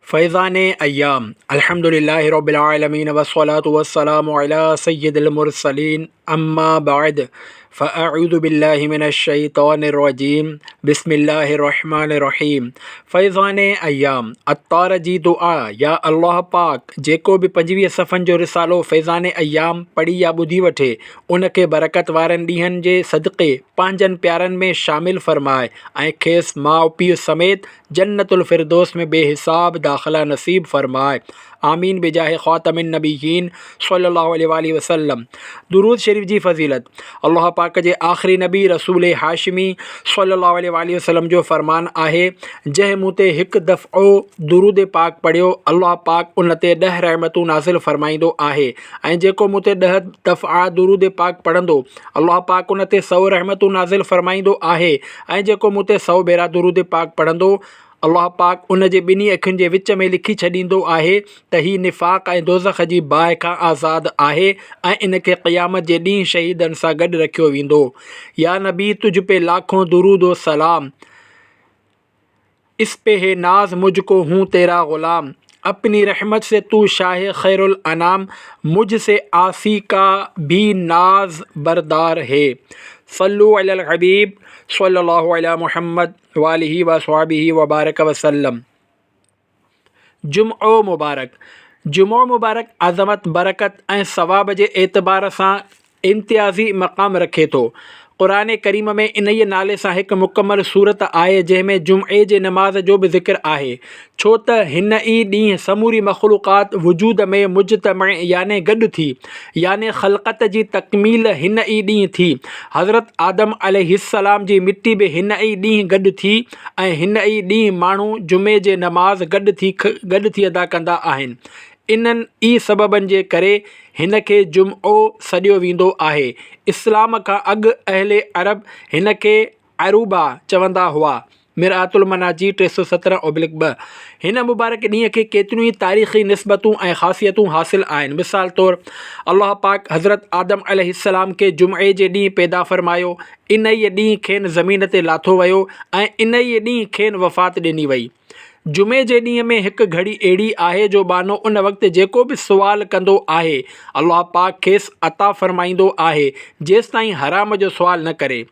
फैज़ान अय्याम अल्हम्दुलिल्लाहि रब्बिल आलमीन वस्सलातु वस्सलामु अला सय्यिदिल मुरसलीन अम्मा बाद फ़अऊज़ु बिल्लाहि मिनश शैतानिर रजीम बिस्मिल्लाहिर रहमानिर रहीम। फैज़ान अय्याम अत्तार जी दुआ या अल्लाह पाक जेको भी 25 सफ़न जो रिसालो फैज़ान अय्याम पढ़ी या ॿुधी वठे उनखे बरकत वारनि ॾींहंनि जे सदक़े पंहिंजनि प्यारनि में शामिल फ़रमाए ऐं खेसि माउ पीउ समेत जन्नतुल फ़िरदौस में बेहिसाब दाख़िला नसीब फ़रमाए। आमीन बिजाह ख़ातमिन नबीयीन सल्लल्लाहु अलैहि वसल्लम। दुरूद शरीफ जी फ़ज़ीलत। अल्लाह पाक जे आख़िरी नबी रसूल हाशिमी सल्लल्लाहु अलैहि वसल्लम जो फ़रमान आहे, जंहिं मूं ते हिकु दफ़ो दुरूद पाक पढ़ियो अल्लाह पाक उन ते 10 रहमतूं नाज़िल फ़रमाईंदो आहे, ऐं जेको मूं ते 10 दफ़ा दुरूद पाक पढ़ंदो अल्लाह पाक उन ते 100 रहमतूं नाज़िल फ़रमाईंदो आहे, ऐं जेको मूं ते 100 भेरा दुरूद पाक पढ़ंदो अल्लाह पाक उन जे ॿिन्ही अखियुनि जे विच में लिखी छॾींदो आहे त हीउ निफ़ाक़ ऐं दोज़ख जी बाहि खां आज़ादु आहे ऐं इनखे क़यामत जे ॾींहुं शहीदनि सां गॾु रखियो वेंदो। या नबी तुझ पे लाखों दुरूद व सलाम, इस पे है नाज मुझको हूँ तेरा ग़ुलाम, अपनी रहमत से तू शाह खैरुल अनाम, मुझसे आसी का भी नाज बरदार है। सल्लु अलल हबीब सल्लल्लाहु अला मुहम्मद वालिही व स्वहाबिही व बारक वसल्लम। जुम्ओ मुबारक। जुमो मुबारक अज़मत बरकत ऐं सवाब जे एतबार सां इम्तियाज़ी मक़ाम रखे थो। क़ुरान करीम में इन ई नाले सां हिकु मुकमल सूरत आहे जंहिंमें जुम्ए जे नमाज़ जो बि ज़िक्र आहे, छो त हिन ई ॾींहुं समूरी मख़लूक़ात वजूद में मुजतमअ याने गॾु थी, याने ख़ल्क़त जी तकमील हिन ई ॾींहुं थी। हज़रत आदम अलैहिस्सलाम जी मिट्टी बि हिन ई ॾींहुं गॾु थी ऐं हिन ई ॾींहुं माण्हू जुमे जे नमाज़ गॾु थी अदा कंदा आहिनि। इन्हनि ई सबबनि जे करे हिन खे जुम्ओ सॾियो वेंदो आहे। इस्लाम खां अॻु अहले अरब हिन खे अरूबा चवंदा हुआ। मिरातुल मनाजी 317/2। हिन मुबारक ॾींहं खे केतिरियूं ई तारीख़ी निस्बतूं ऐं ख़ासियतूं हासिलु आहिनि। मिसाल तौरु अल्लाह पाक हज़रत आदम अलैहिस्सलाम खे जुम्ए जे ॾींहुं पैदा फ़रमायो, इन ई ॾींहुं खेनि ज़मीन ते लाथो वियो ऐं इन ई ॾींहुं खेनि वफ़ात ॾिनी वई। जुमे जे ॾींहं में हिकु घड़ी अहिड़ी आहे जो बानो उन वक़्तु जेको बि सुवाल कंदो आहे अल्लाह पाक खेसि अता फ़रमाईंदो आहे जेसि ताईं हराम जो सुवाल न करे।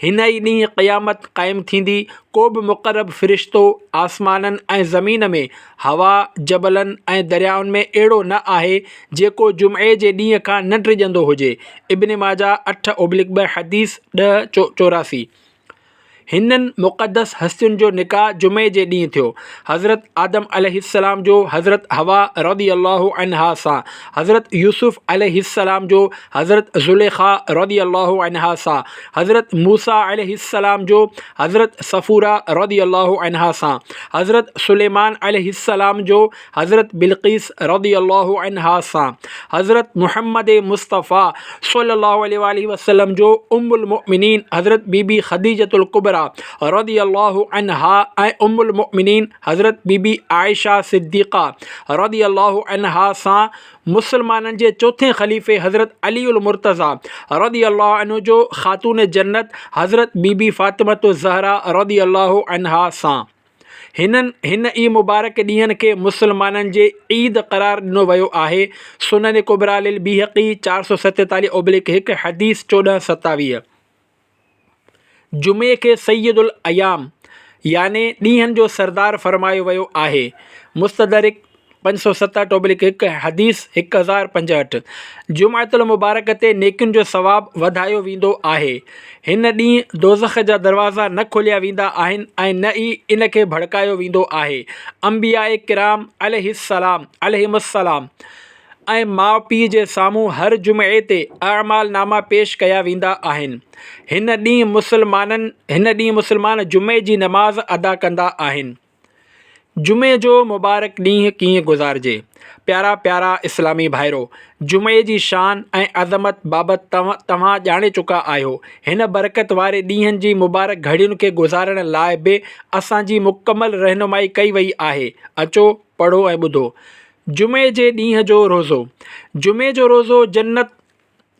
हिन ई ॾींहुं क़यामत क़ाइमु थींदी। को बि मुक़रब फ़रिश्तो आसमाननि ऐं ज़मीन में, हवा, जबलनि ऐं दरियाउनि में अहिड़ो न आहे जेको जुमे जे ॾींहं खां न टिजंदो हुजे। इब्न माजा 8/2 हदीस 1084। हिननि मुक़दस हस्तियुनि जो निकाह जुमे जे ॾींहुं थियो। हज़रत आदम अलैहिस्सलाम जो हज़रत हवा रज़ियल्लाहु अन्हा सां, हज़रत यूसुफ़ अलैहिस्सलाम जो हज़रत ज़ुलेख़ा रज़ियल्लाहु अन्हा सां, हज़रत मूसा अलैहिस्सलाम जो हज़रत सफ़ूरा रज़ियल्लाहु अन्हा सां, हज़रत सुलेमान अलैहिस्सलाम जो हज़रत बिल्क़ीस रज़ियल्लाहु अन्हा सां, हज़रत मुहम्मद मुस्तफ़ा सल्लल्लाहु अलैहि वसल्लम जो उम्मुल मुमिनीन हज़रत बीबी खदीजतुल कुबरा रज़ियल्लाहु अन्हा ऐं उम्मुल मुमिनीन हज़रत बीबी आयशा सिद्दीक़ा रज़ियल्लाहु अन्हा सां मुसलमाननि जे चौथे ख़लीफ़े हज़रत अलीउल मुर्तज़ा रज़ियल्लाहु अन्हु जो ख़ातून जन्नत हज़रत बीबी फ़ातिमतुज़ ज़हरा रज़ियल्लाहु अन्हा सां। हिन ई मुबारक ॾींहंनि खे मुसलमाननि जे ईद क़रार ॾिनो वियो आहे। सुनन कुबरा लिल बीहक़ी 447/1 हदीस 1427। जुमे खे सैयदुल अयाम याने ॾींहंनि जो सरदार फ़रमायो वियो आहे। मुस्तदरिक 567/1 हदीस 1065। जुमअतुल मुबारक ते नेकियुनि जो सवाबु वधायो वेंदो आहे। हिन ॾींहुं दोज़ख जा दरवाज़ा न खोलिया वेंदा आहिनि ऐं न ई इन खे भड़कायो वेंदो आहे। अंबिया किराम अलैहिमुस्सलाम ऐं माउ पीउ जे साम्हूं हर जुमे ते अमाल नामा पेश कया वेंदा आहिनि। हिन ॾींहुं मुसलमान जुमे जी नमाज़ अदा कंदा आहिनि। जुमे जो मुबारक ॾींहुं कीअं गुज़ारिजे। प्यारा प्यारा इस्लामी भाइरो, जुमे जी शान ऐं अज़मत बाबति तव्हां ॼाणे चुका आहियो। हिन बरकत वारे ॾींहंनि जी मुबारक घड़ियुनि खे गुज़ारण लाइ बि असांजी मुकमल रहनुमाई कई वई आहे। अचो पढ़ो ऐं ॿुधो। जुमे जे ॾींहं जो रोज़ो। जुमे जो रोज़ो जन्नत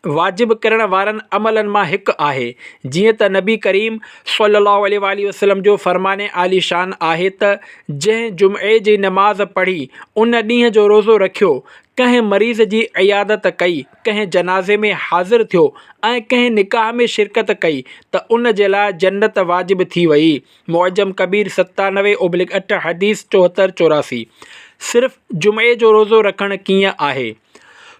वाजिबु करण वारनि अमलनि मां हिकु आहे। जीअं त नबी करीम सल्लल्लाहु अलैहि वसल्लम जो फ़रमाने आलीशान आहे त जंहिं जुम्ए जी नमाज़ पढ़ी उन ॾींहं जो रोज़ो रखियो, कंहिं मरीज़ जी इयादत कई, कंहिं जनाज़े में हाज़िर थियो ऐं कंहिं निकाह में शिरकत कई त उन जे लाइ जन्नत वाजिबु थी वई। मुअज्जम कबीर 97/8 हदीस 74-84। सिर्फ़ु जुमे जो रोज़ो रखणु कीअं आहे?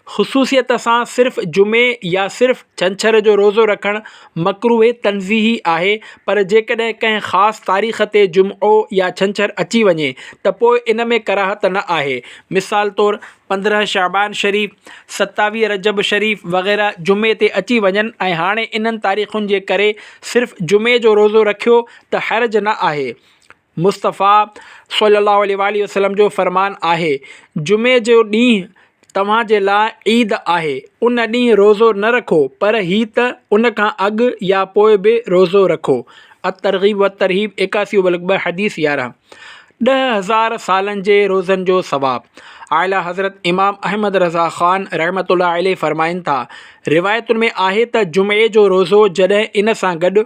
ख़ुसूसियत सां सिर्फ़ु जुमे या सिर्फ़ु छंछर जो रोज़ो रखणु मकरूह तंज़ीही आहे, पर जेकॾहिं कंहिं ख़ासि तारीख़ ते जुमो या छंछरु अची वञे त पोइ इन में कराहत न आहे। मिसाल तौरु 15 शाबान शरीफ़, 27 रजब शरीफ़ वग़ैरह जुमे ते अची वञनि ऐं हाणे इन्हनि तारीख़ुनि जे करे सिर्फ़ु जुमे जो रोज़ो रखियो त हर्ज न आहे। मुस्तफ़ा सल्लल्लाहु अलैहि वसल्लम जो फ़रमान आहे, जुमे जो ॾींहुं तव्हां जे लाइ ईद आहे, उन ॾींहुं रोज़ो न रखो, पर ही त उन खां अॻु या पोइ बि रोज़ो रखो। अत-तरग़ीब व तरहीब 81/2 हदीस 11। 10,000 सालनि जे रोज़नि जो सवाबु। आला हज़रत इमाम अहमद रज़ा ख़ान रहमतुल्लाह अलैह फ़रमाइनि था, रिवायतुनि में आहे त जुमे जो रोज़ो जॾहिं इन सां गॾु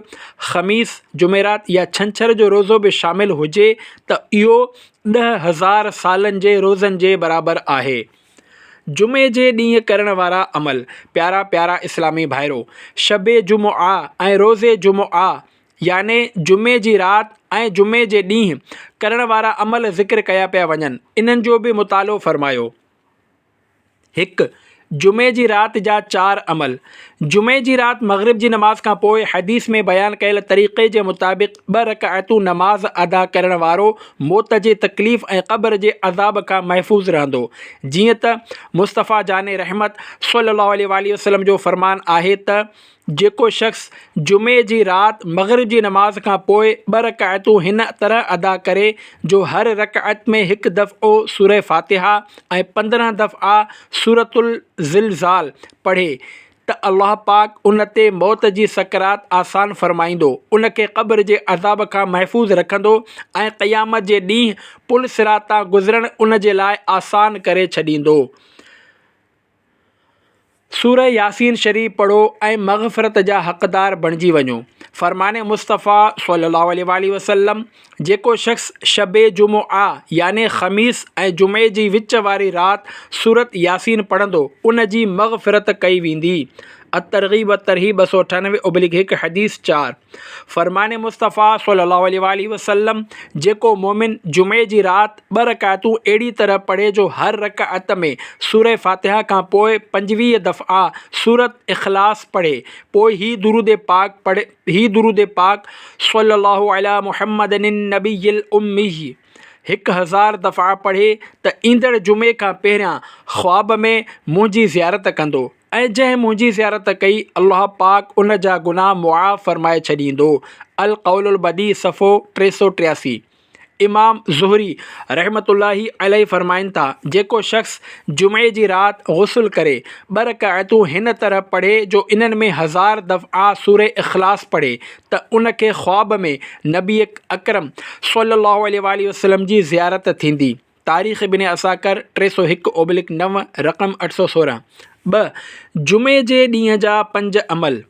ख़मीस, जुमेरात या छंछर जो रोज़ो बि शामिलु हुजे त इहो 10,000 सालनि जे रोज़नि जे बराबरि आहे। जुमे जे ॾींहुं करण वारा अमल। प्यारा प्यारा इस्लामी भाइरो, शबे जुमुआ ऐं रोज़े जुमुआ याने जुमे जी राति ऐं जुमे जे ॾींहुं करण वारा अमल ज़िक्र कया पिया वञनि। इन्हनि जो बि मुतालो फ़रमायो। 1. जुमे जी राति जा 4 अमल। जुमे जी राति मग़रिब जी नमाज़ खां पोइ हदीस में बयानु कयल तरीक़े जे मुताबिक़ 2 रकातूं नमाज़ अदा करण वारो मौत जे तकलीफ़ ऐं क़ब्र जे अज़ाब खां महफ़ूज़ रहंदो। जीअं त मुस्तफ़ा जाने रहमत सल्लल्लाहु अलैहि वसल्लम जो फ़रमान आहे त जेको शख़्स जुमे जी राति मग़रिब जी नमाज़ खां पोइ 2 रकातूं हिन तरह अदा करे जो हर रकात में हिकु दफ़ो सूरह फ़ातिहा ऐं 15 दफ़ा सूरतुल ज़िलज़ाल पढ़े त अल्लाह पाक उन ते मौत जी सकरात आसान फ़रमाईंदो, उन खे क़ब्र जे अज़ाब खां महफ़ूज़ रखंदो ऐं क़यामत जे ॾींहुं पुल सिरात तां गुज़रणु उन जे लाइ आसान करे छॾींदो। सूरह यासीन शरीफ़ पढ़ो ऐं मग़फ़िरत जा हक़दार बणिजी वञो। फ़रमाने मुस्तफ़ा सल्लल्लाहु अलैहि वसल्लम, जेको शख़्स शबे जुमुआ याने ख़मीस ऐं जुमे जी विच वारी राति सूरत यासीन पढ़ंदो, उन जी मग़फ़िरत कई वेंदी। अत-तरग़ीब व तरहीब 298/1 हदीस 4। फ़रमाने मुस्तफ़ा सल्लल्लाहु अलैहि वसल्लम, जेको मोमिन जुमे जी राति 2 रकातूं अहिड़ी तरह पढ़े जो हर रकात में सूरह फ़ातिहा खां पोइ 25 दफ़ा सूरत इख़लास पढ़े, पोइ ही दुरूद पाक सल्लल्लाहु अला मुहम्मदिन नबिय्यिल उम्मी 1000 दफ़ा पढ़े त ईंदड़ जुमे खां पहिरियां ख़्वाब में मुंहिंजी ज़ियारत कंदो ऐं जंहिं मुंहिंजी ज़ियारत कई अल्लाह पाक उन जा गुनाह मुआफ़ फ़रमाए छॾींदो। अल क़ौलुल बदी सफ़ो 383। इमाम ज़ुहरी रहमतुल्लाहि अलैहि फ़रमाइनि था, जेको शख़्स जुमे जी राति गुस्ल करे 2 रकातूं हिन तरह पढ़े जो इन्हनि में 1000 दफ़ा सूरह इख़लास पढ़े त उन खे ख़्वाब में नबी अकरम सल्लल्लाहु अलैहि वसल्लम जी ज़ियारत थींदी। तारीख़ इब्न असाकिर 301/9 रक़म 816। 2. जुमे जे ॾींहं जा 5 अमल।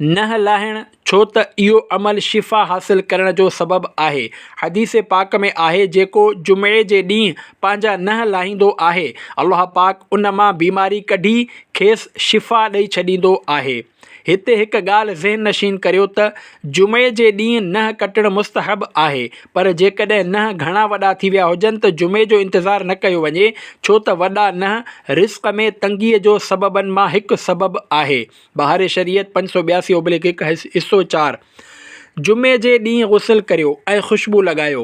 नह लाहिणु, छो त इहो अमल शिफ़ा हासिल करण जो सबबु आहे। हदीस पाक में आहे, जेको जुमे जे ॾींहुं पंहिंजा नह लाहींदो आहे अल्लाह पाक उन मां बीमारी कढी खेसि शिफ़ा ॾेई छॾींदो आहे। हिते हिकु ॻाल्हि ज़हन नशीन करियो त जुमे जे ॾींहुं नह कटणु मुस्तहब आहे, पर जेकॾहिं नह घणा वॾा थी विया हुजनि त जुमे जो इंतज़ारु न कयो वञे, छो त वॾा नह रिज़्क़ में तंगीअ जो सबबनि मां हिकु सबबु आहे। बहार शरीयत 582/1 हिस्सो 4। जुमे जे ॾींहुं गुस्ल करियो ऐं ख़ुशबू लॻायो,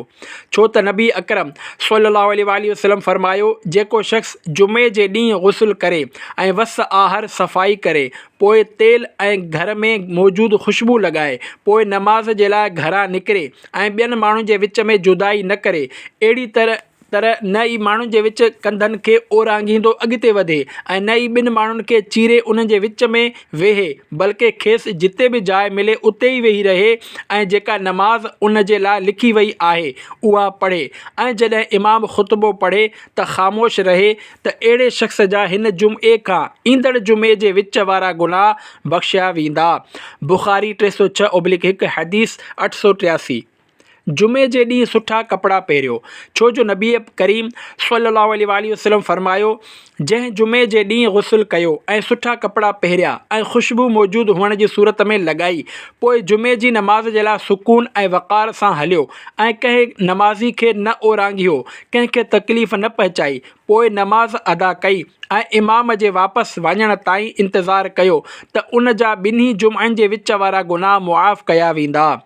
छो त नबी अकरम सल्लल्लाहु अलैहि वसल्लम फ़रमायो, जेको शख़्स जुमे जे ॾींहुं गुस्ल करे ऐं वस आहर सफ़ाई करे, पोइ तेल ऐं घर में मौजूदु ख़ुशबू लॻाए, पोइ नमाज़ जे लाइ घरां निकिरे ऐं ॿियनि माण्हुनि जे विच में जुदाई न करे, अहिड़ी तरह तरह न ई माण्हुनि जे विच कंधनि खे ओरांगींदो अॻिते वधे ऐं न ई ॿिनि माण्हुनि खे चीरे उन्हनि जे विच में वेहे, बल्कि खेसि जिते बि जाइ मिले उते ई वेही रहे ऐं जेका नमाज़ उन जे लाइ लिखी वई आहे उहा पढ़े ऐं जॾहिं इमाम ख़ुतबो पढ़े त ख़ामोश रहे, त अहिड़े शख़्स जा हिन जुमे खां ईंदड़ जुमे जे विच वारा गुनाह बख़्शिया वेंदा। बुख़ारी 306/1 हदीस 883। जुमे जे ॾींहुं सुठा कपिड़ा पहिरियो, छो जो नबी करीम सल्लल्लाहु अलैहि वसल्लम फरमायो, जंहिं जुमे जे ॾींहुं गुस्ल कयो ऐं सुठा कपिड़ा पहिरिया ऐं ख़ुशबू मौजूदु हुअण जी सूरत में लॻाई, पोइ जुमे जी नमाज़ जे लाइ सुकून ऐं वक़ार सां हलियो ऐं कंहिं नमाज़ी खे न ओरांगियो, कंहिंखे तकलीफ़ न पहुचाई, पोइ नमाज़ अदा कई ऐं इमाम जे वापसि वञण ताईं इंतज़ारु कयो, त उन जा ॿिन्ही जुमअनि जे विच वारा गुनाह मुआफ़ कया वेंदा।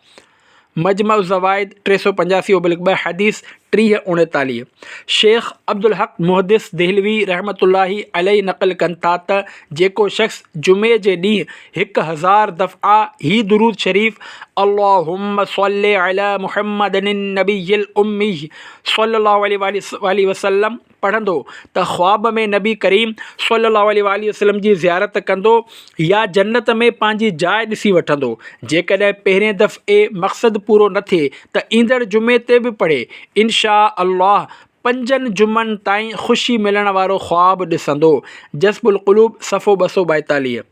मजमू ज़वाइद 385/2 हदीस 3039। शेख अब्दुल हक मुहदिस देहलवी रहमतुल्लाहि अलैहि नक़ल कनि था त जेको शख़्स जुमे जे ॾींहुं 1000 दफ़ा ही दुरूद शरीफ़ अल्लाहुम्मा सल्लि अला मुहम्मदिन नबिय्यिल उम्मी सल्लल्लाहु अलैहि वसल्लम पढ़ंदो त ख़्वाब में नबी करीम सल्लल्लाहु अलैहि वसल्लम जी ज़ियारत कंदो या जन्नत में पंहिंजी जाइ ॾिसी वठंदो। जेकॾहिं पहिरें दफ़े मक़सदु पूरो न थिए त ईंदड़ जुमे ते बि पढ़े, इंशा अल्लाह 5 जुमनि ताईं ख़ुशी मिलण वारो ख़्वाब ॾिसंदो। जज़्बुल क़ुलूब सफ़ो 242।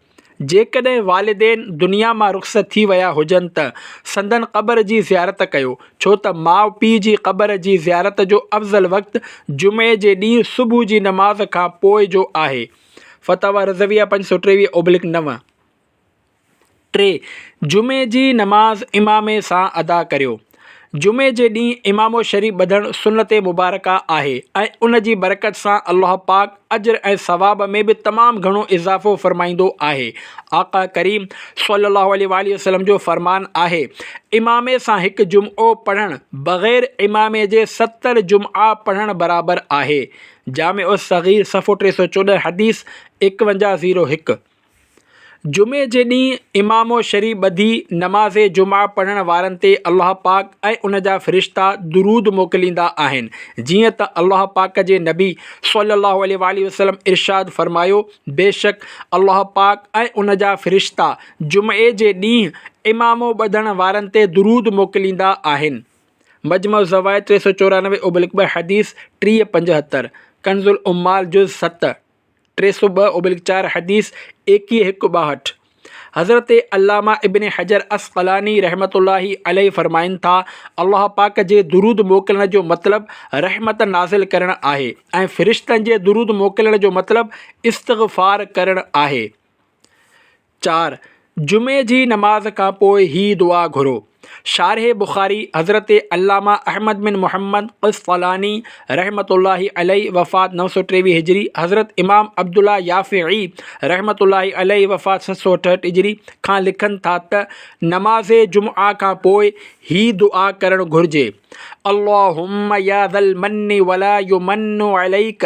जेकॾहिं वालिदैन दुनिया मां रुख़्सत थी विया हुजनि त संदन क़बर जी ज़ियारत कयो, छो त माउ पीउ जी क़बर जी ज़ियारत जो अफ़ज़ल वक़्तु जुमे जे ॾींहुं सुबुह जी नमाज़ खां पोइ जो आहे। फ़तवा रज़विया 523/9। 3. जुमे जी नमाज़ इमामे सां अदा करियो। जुमे जे ॾींहुं इमामो शरीफ़ ॿधणु सुन्नत मुबारका आहे ऐं उन जी बरकत सां अल्लाह पाक अजर ऐं सवाब में बि तमामु घणो इज़ाफ़ो फ़रमाईंदो आहे। आका करीम सल्लल्लाहु अलैहि वसल्लम जो फ़रमान आहे, इमामे सां हिकु जुमो पढ़णु बग़ैर इमामे जे 70 जुमआ पढ़णु बराबरि आहे। जामे सग़ीर सफ़ो 314 हदीस 5101। जुमे जे ॾींहुं इमामो शरीफ़ ॿधी नमाज़ जुमा पढ़ण वारनि ते अल्लाह पाक ऐं उन जा फ़रिश्ता दुरूद मोकिलींदा आहिनि, जीअं त अल्लाह पाक जे नबी सल्लल्लाहु अलैहि वसल्लम इरशाद फ़रमायो, बेशक अल्लाह पाक ऐं उन जा फ़रिश्ता जुमे जे ॾींहुं इमामो ॿधण वारनि ते दुरूद मोकिलींदा आहिनि। मजमू ज़वाइद 394/2 हदीस 3075। कंज़ुल उम्माल जुज़ 7 302/4 हदीस 2162। हज़रत अल्लामा इब्न हजर अस्क़लानी रहमतुल्लाहि अलैहि फ़रमाइनि था, अल्लाह पाक जे दुरूद मोकिलण जो मतिलबु रहमत नाज़िल करणु आहे ऐं फ़रिश्तनि जे दुरूद मोकिलण जो मतिलबु इस्तिग़फ़ार करणु आहे। 4. जुमे जी नमाज़ खां पोइ ही दुआ घुरो। शारह बुख़ारी हज़रत अल्लामा अहमद बिन मोहम्मद क़स्क़लानी रहमतुल्लाहि अलैहि वफ़ात 923 हिजरी, हज़रत इमाम अब्दुल्ला याफ़िई रहमतुल्लाहि अलैहि वफ़ात 768 हिजरी खां लिखनि था त नमाज़ जुमआ खां पोइ ही दुआ करणु घुरिजे। अल्लाहुम्मा या ज़ल मन्नि वला युमन्नु अलैक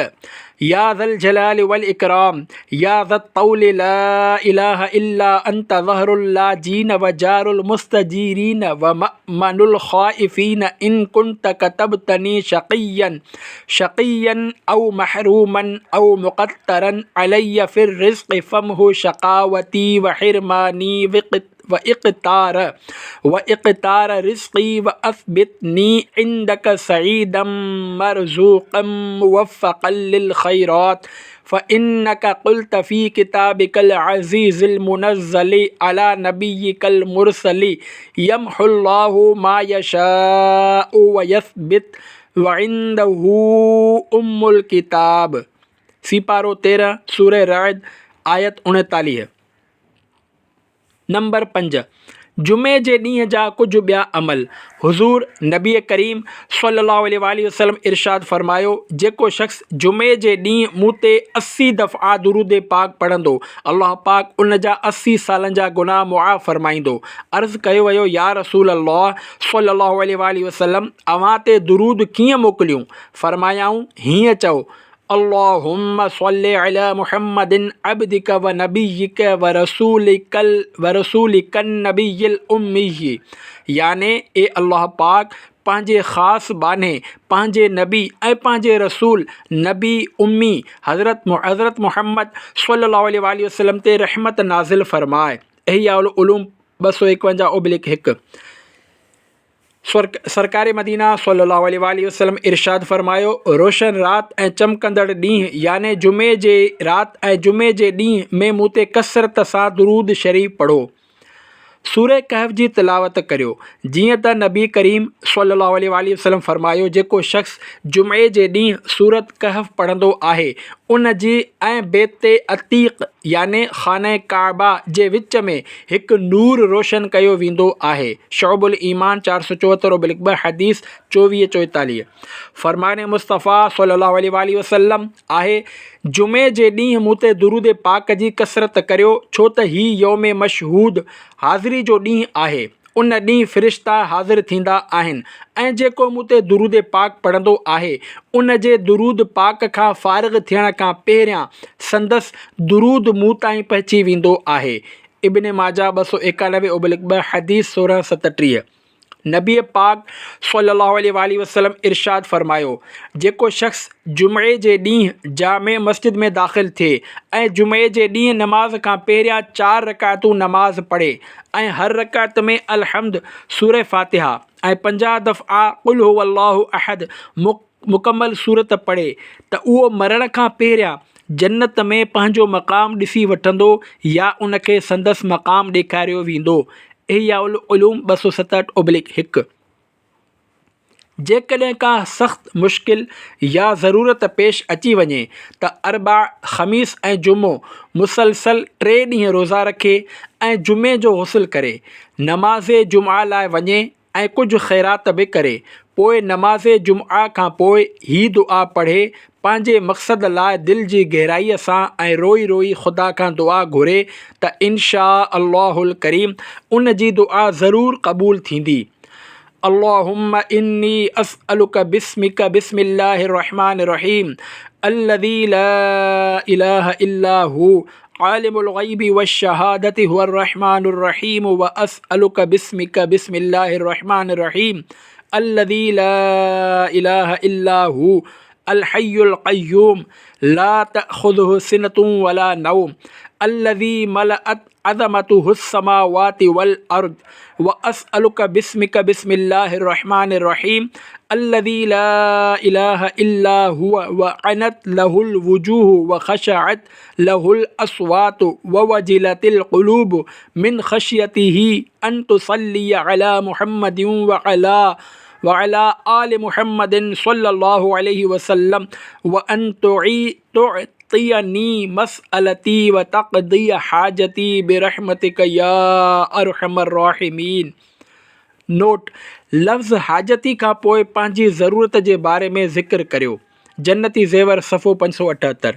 या ज़ल जलाल वल इकराम या ज़त तौल ला इलाहा इल्ला अंत ज़हरुल लाजीन व जारुल मुस्तजीरीन व मअमनुल ख़ाइफ़ीन इन कुंत कतबतनी शक़िय्यन औ महरूमन औ मुक़त्तरन अलैया फ़िर रिज़्क़ि फ़महु शक़ावती व हिरमानी व इक़्तार रिज़्क़ी व अफ़बितनी इंदक सईदम मरज़ूक़म मुवफ़्फ़क़न लिल ख़ैरात फ़इन्नक क़ुल्त फ़ी किताबिकल अज़ीज़िल मुनज़्ज़लि अला नबिय्यिकल मुरसलि यम्हुल्लाहु मा यशाअु व यस्बित व इंदहु उम्मुल किताब। सिपारो 13 सूरह रअद आयत 39। नंबर 5. जुमे जे ॾींहं जा कुझु ॿिया अमल। हुज़ूर नबी करीम सल्लल्लाहु अलैहि वसल्लम इरशाद फ़रमायो, जेको शख़्स जुमे जे ॾींहुं मूं ते 80 दफ़ा दुरूद पाक पढ़ंदो, अल्लाह पाक उन जा 80 सालनि जा गुनाह मुआफ़ फ़रमाईंदो। अर्ज़ु कयो वियो, या रसूल अल्लाह सल्लल्लाहु अलैहि वसल्लम, अव्हां ते दुरूद कीअं मोकिलियूं? फ़रमायाऊं, हीअं चओ, अल्लाहुम्मा सल्लि अला मुहम्मदिन अब्दिक व नबिय्यिक व रसूलिकन नबिय्यिल उम्मी, याने ए अल्लाह पाक पंहिंजे ख़ासि बाने पंहिंजे नबी ऐं पंहिंजे रसूल नबी उम्मी हज़रत मुहम्मद सल्लल्लाहु अलैहि वसल्लम ते रहमत नाज़िल फ़रमाए। इहिया उलूम 251/1। सरकार मदीना सल्लल्लाहु अलैहि वसल्लम इरशाद फ़रमायो, रोशन रात ऐं चमकंदड़ ॾींहुं याने जुमे जे राति ऐं जुमे जे ॾींहुं में मूं ते कसरत सां दुरूद शरीफ़ पढ़ो। सूरह कहफ़ जी तिलावत करियो। जीअं त नबी करीम सल्लल्लाहु अलैहि वसल्लम फ़रमायो, जेको शख़्स जुमे जे ॾींहुं सूरत कहफ़ पढ़ंदो आहे उन जी ऐं बेते अतीक़ याने खाने काबा जे विच में हिकु नूर रोशन कयो वेंदो आहे। शोबुल ईमान 474/2 हदीस 24-44। फ़रमाने मुस्तफ़ा सल्लल्लाहु अलैहि वसल्लम आहे, जुमे जे ॾींहुं मूं ते दुरूद पाक जी कसरत करियो, छो त ही यौम मशहूद हाज़िरी जो ॾींहुं आहे। उन ॾींहुं फ़रिश्ता हाज़िर थींदा आहिनि ऐं जेको मूं ते दुरूद पाक पढ़ंदो आहे उन जे दुरूद पाक खां फ़ारिग़ थियण खां पहिरियां संदसि दुरूद मूं ताईं पहुची वेंदो आहे। इब्न माजा 291/2 हदीस 1637। नबी पाक सल्लल्लाहु अलैहि वसल्लम इरशाद फ़रमायो, जेको शख़्स जुमे जे ॾींहुं जामे मस्जिद में दाख़िल थिए ऐं जुमे जे ॾींहुं नमाज़ खां पहिरियां 4 रकातूं नमाज़ पढ़े ऐं हर रकात में अलहम्द सूरह फ़ातिहा ऐं 50 दफ़ा क़ुल हुवल्लाहु अहद मुकमल सूरत पढ़े त उहो मरण खां पहिरियां जन्नत में पंहिंजो मक़ाम ॾिसी वठंदो या उनखे संदसि मक़ाम ॾेखारियो वेंदो। इहिया उलूम 267/1। जेकॾहिं का सख़्तु मुश्किल या ज़रूरत पेश अची वञे त अरबा ख़मीस ऐं जुमो मुसलसल 3 ॾींहं रोज़ा रखे ऐं जुमे जो हुसल करे, नमाज़ जुमा लाइ वञे ऐं कुझु ख़ैरात बि करे, पोइ नमाज़ जुमा खां पोइ ही दुआ पढ़े, पंहिंजे मक़सद लाइ दिलि जी गहराईअ सां ऐं रोई रोई ख़ुदा खां दुआ घुरे त इंशा अल्लाहुल करीम उन जी दुआ ज़रूरु क़बूल थींदी। अल्लाहुम्मा इन्नी अस्अलुका बिस्मिका बिस्मिल्लाहिर रहमानिर रहीम अल्लज़ी ला इलाहा इल्ला हु आलिमुल ग़ैबि वश्शहादति हुवर रहमानुर रहीम व अस्अलुका बिस्मिका बिस्मिल्लाहिर रहमानिर रहीम अल्लज़ी ला इलाहा इल्ला हु अल हय्युल क़य्यूम ला तअख़ुज़ुहु सिनतुन वला नौम अल्लज़ी मलअत अज़मतुहुस समावाति वल अर्द व अस्अलुका बिस्मिका बिस्मिल्लाहिर रहमानिर रहीम अल्लज़ी ला इलाहा इल्ला हुवा व अनत लहुल वुजूह व खशअत लहुल अस्वातु व वजिलतिल क़ुलूब मिन खशियतिही अन तुसल्ली अला मुहम्मदिन व अला आलि मुहम्मदिन सल्लल्लाहु अलैहि वसल्लम व अन तुअतियनी मसअलती व तक़दी हाजती बिरहमतिका या अरहमर राहिमीन। नोट: लफ़्ज़ हाजती खां पोइ पंहिंजी ज़रूरत जे बारे में ज़िक्र करियो। जन्नती ज़ेवर सफ़ो 578।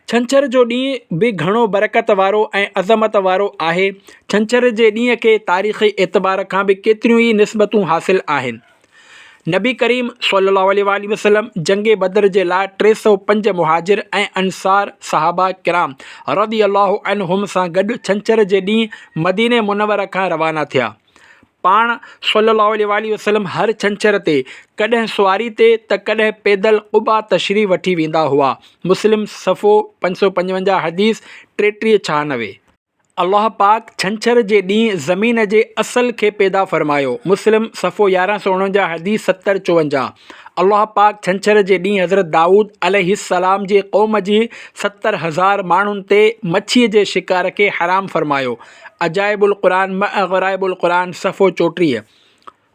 छंछरु जो ॾींहुं बि घणो बरकत वारो ऐं अज़मत वारो आहे। छंछर जे ॾींहं खे तारीख़ी एतबार खां बि केतिरियूं ई निस्बतूं हासिल आहिनि। नबी करीम सल्लल्लाहु अलैहि वसल्लम जंग बदर जे लाइ 305 मुहाजिर ऐं अंसार सहाबा किराम रज़ियल्लाहु अन्हुम सां गॾु छंछर जे ॾींहुं मदीने मुनव्वर खां रवाना थिया। पाण सल्लल्लाहु अलैहि वसल्लम हर छंछर ते कॾहिं सुवारी ते त कॾहिं पैदल क़ुबा तशरीफ़ वठी वेंदा हुआ। मुस्लिम सफ़ो 555 हदीस 3396। अल्लाह पाक छंछर जे ॾींहुं ज़मीन जे असल खे पैदा फ़रमायो। मुस्लिम सफ़ो 1149 हदीस 7054। अल्लाह पाक छंछर जे ॾींहुं हज़रत दाऊद अलैहिस्सलाम जे क़ौम जी 70,000 माण्हुनि ते मच्छीअ जे शिकार खे हराम फ़रमायो। अजाइबुल क़ुरान ग़राइबुल क़ुरान सफ़ो 34।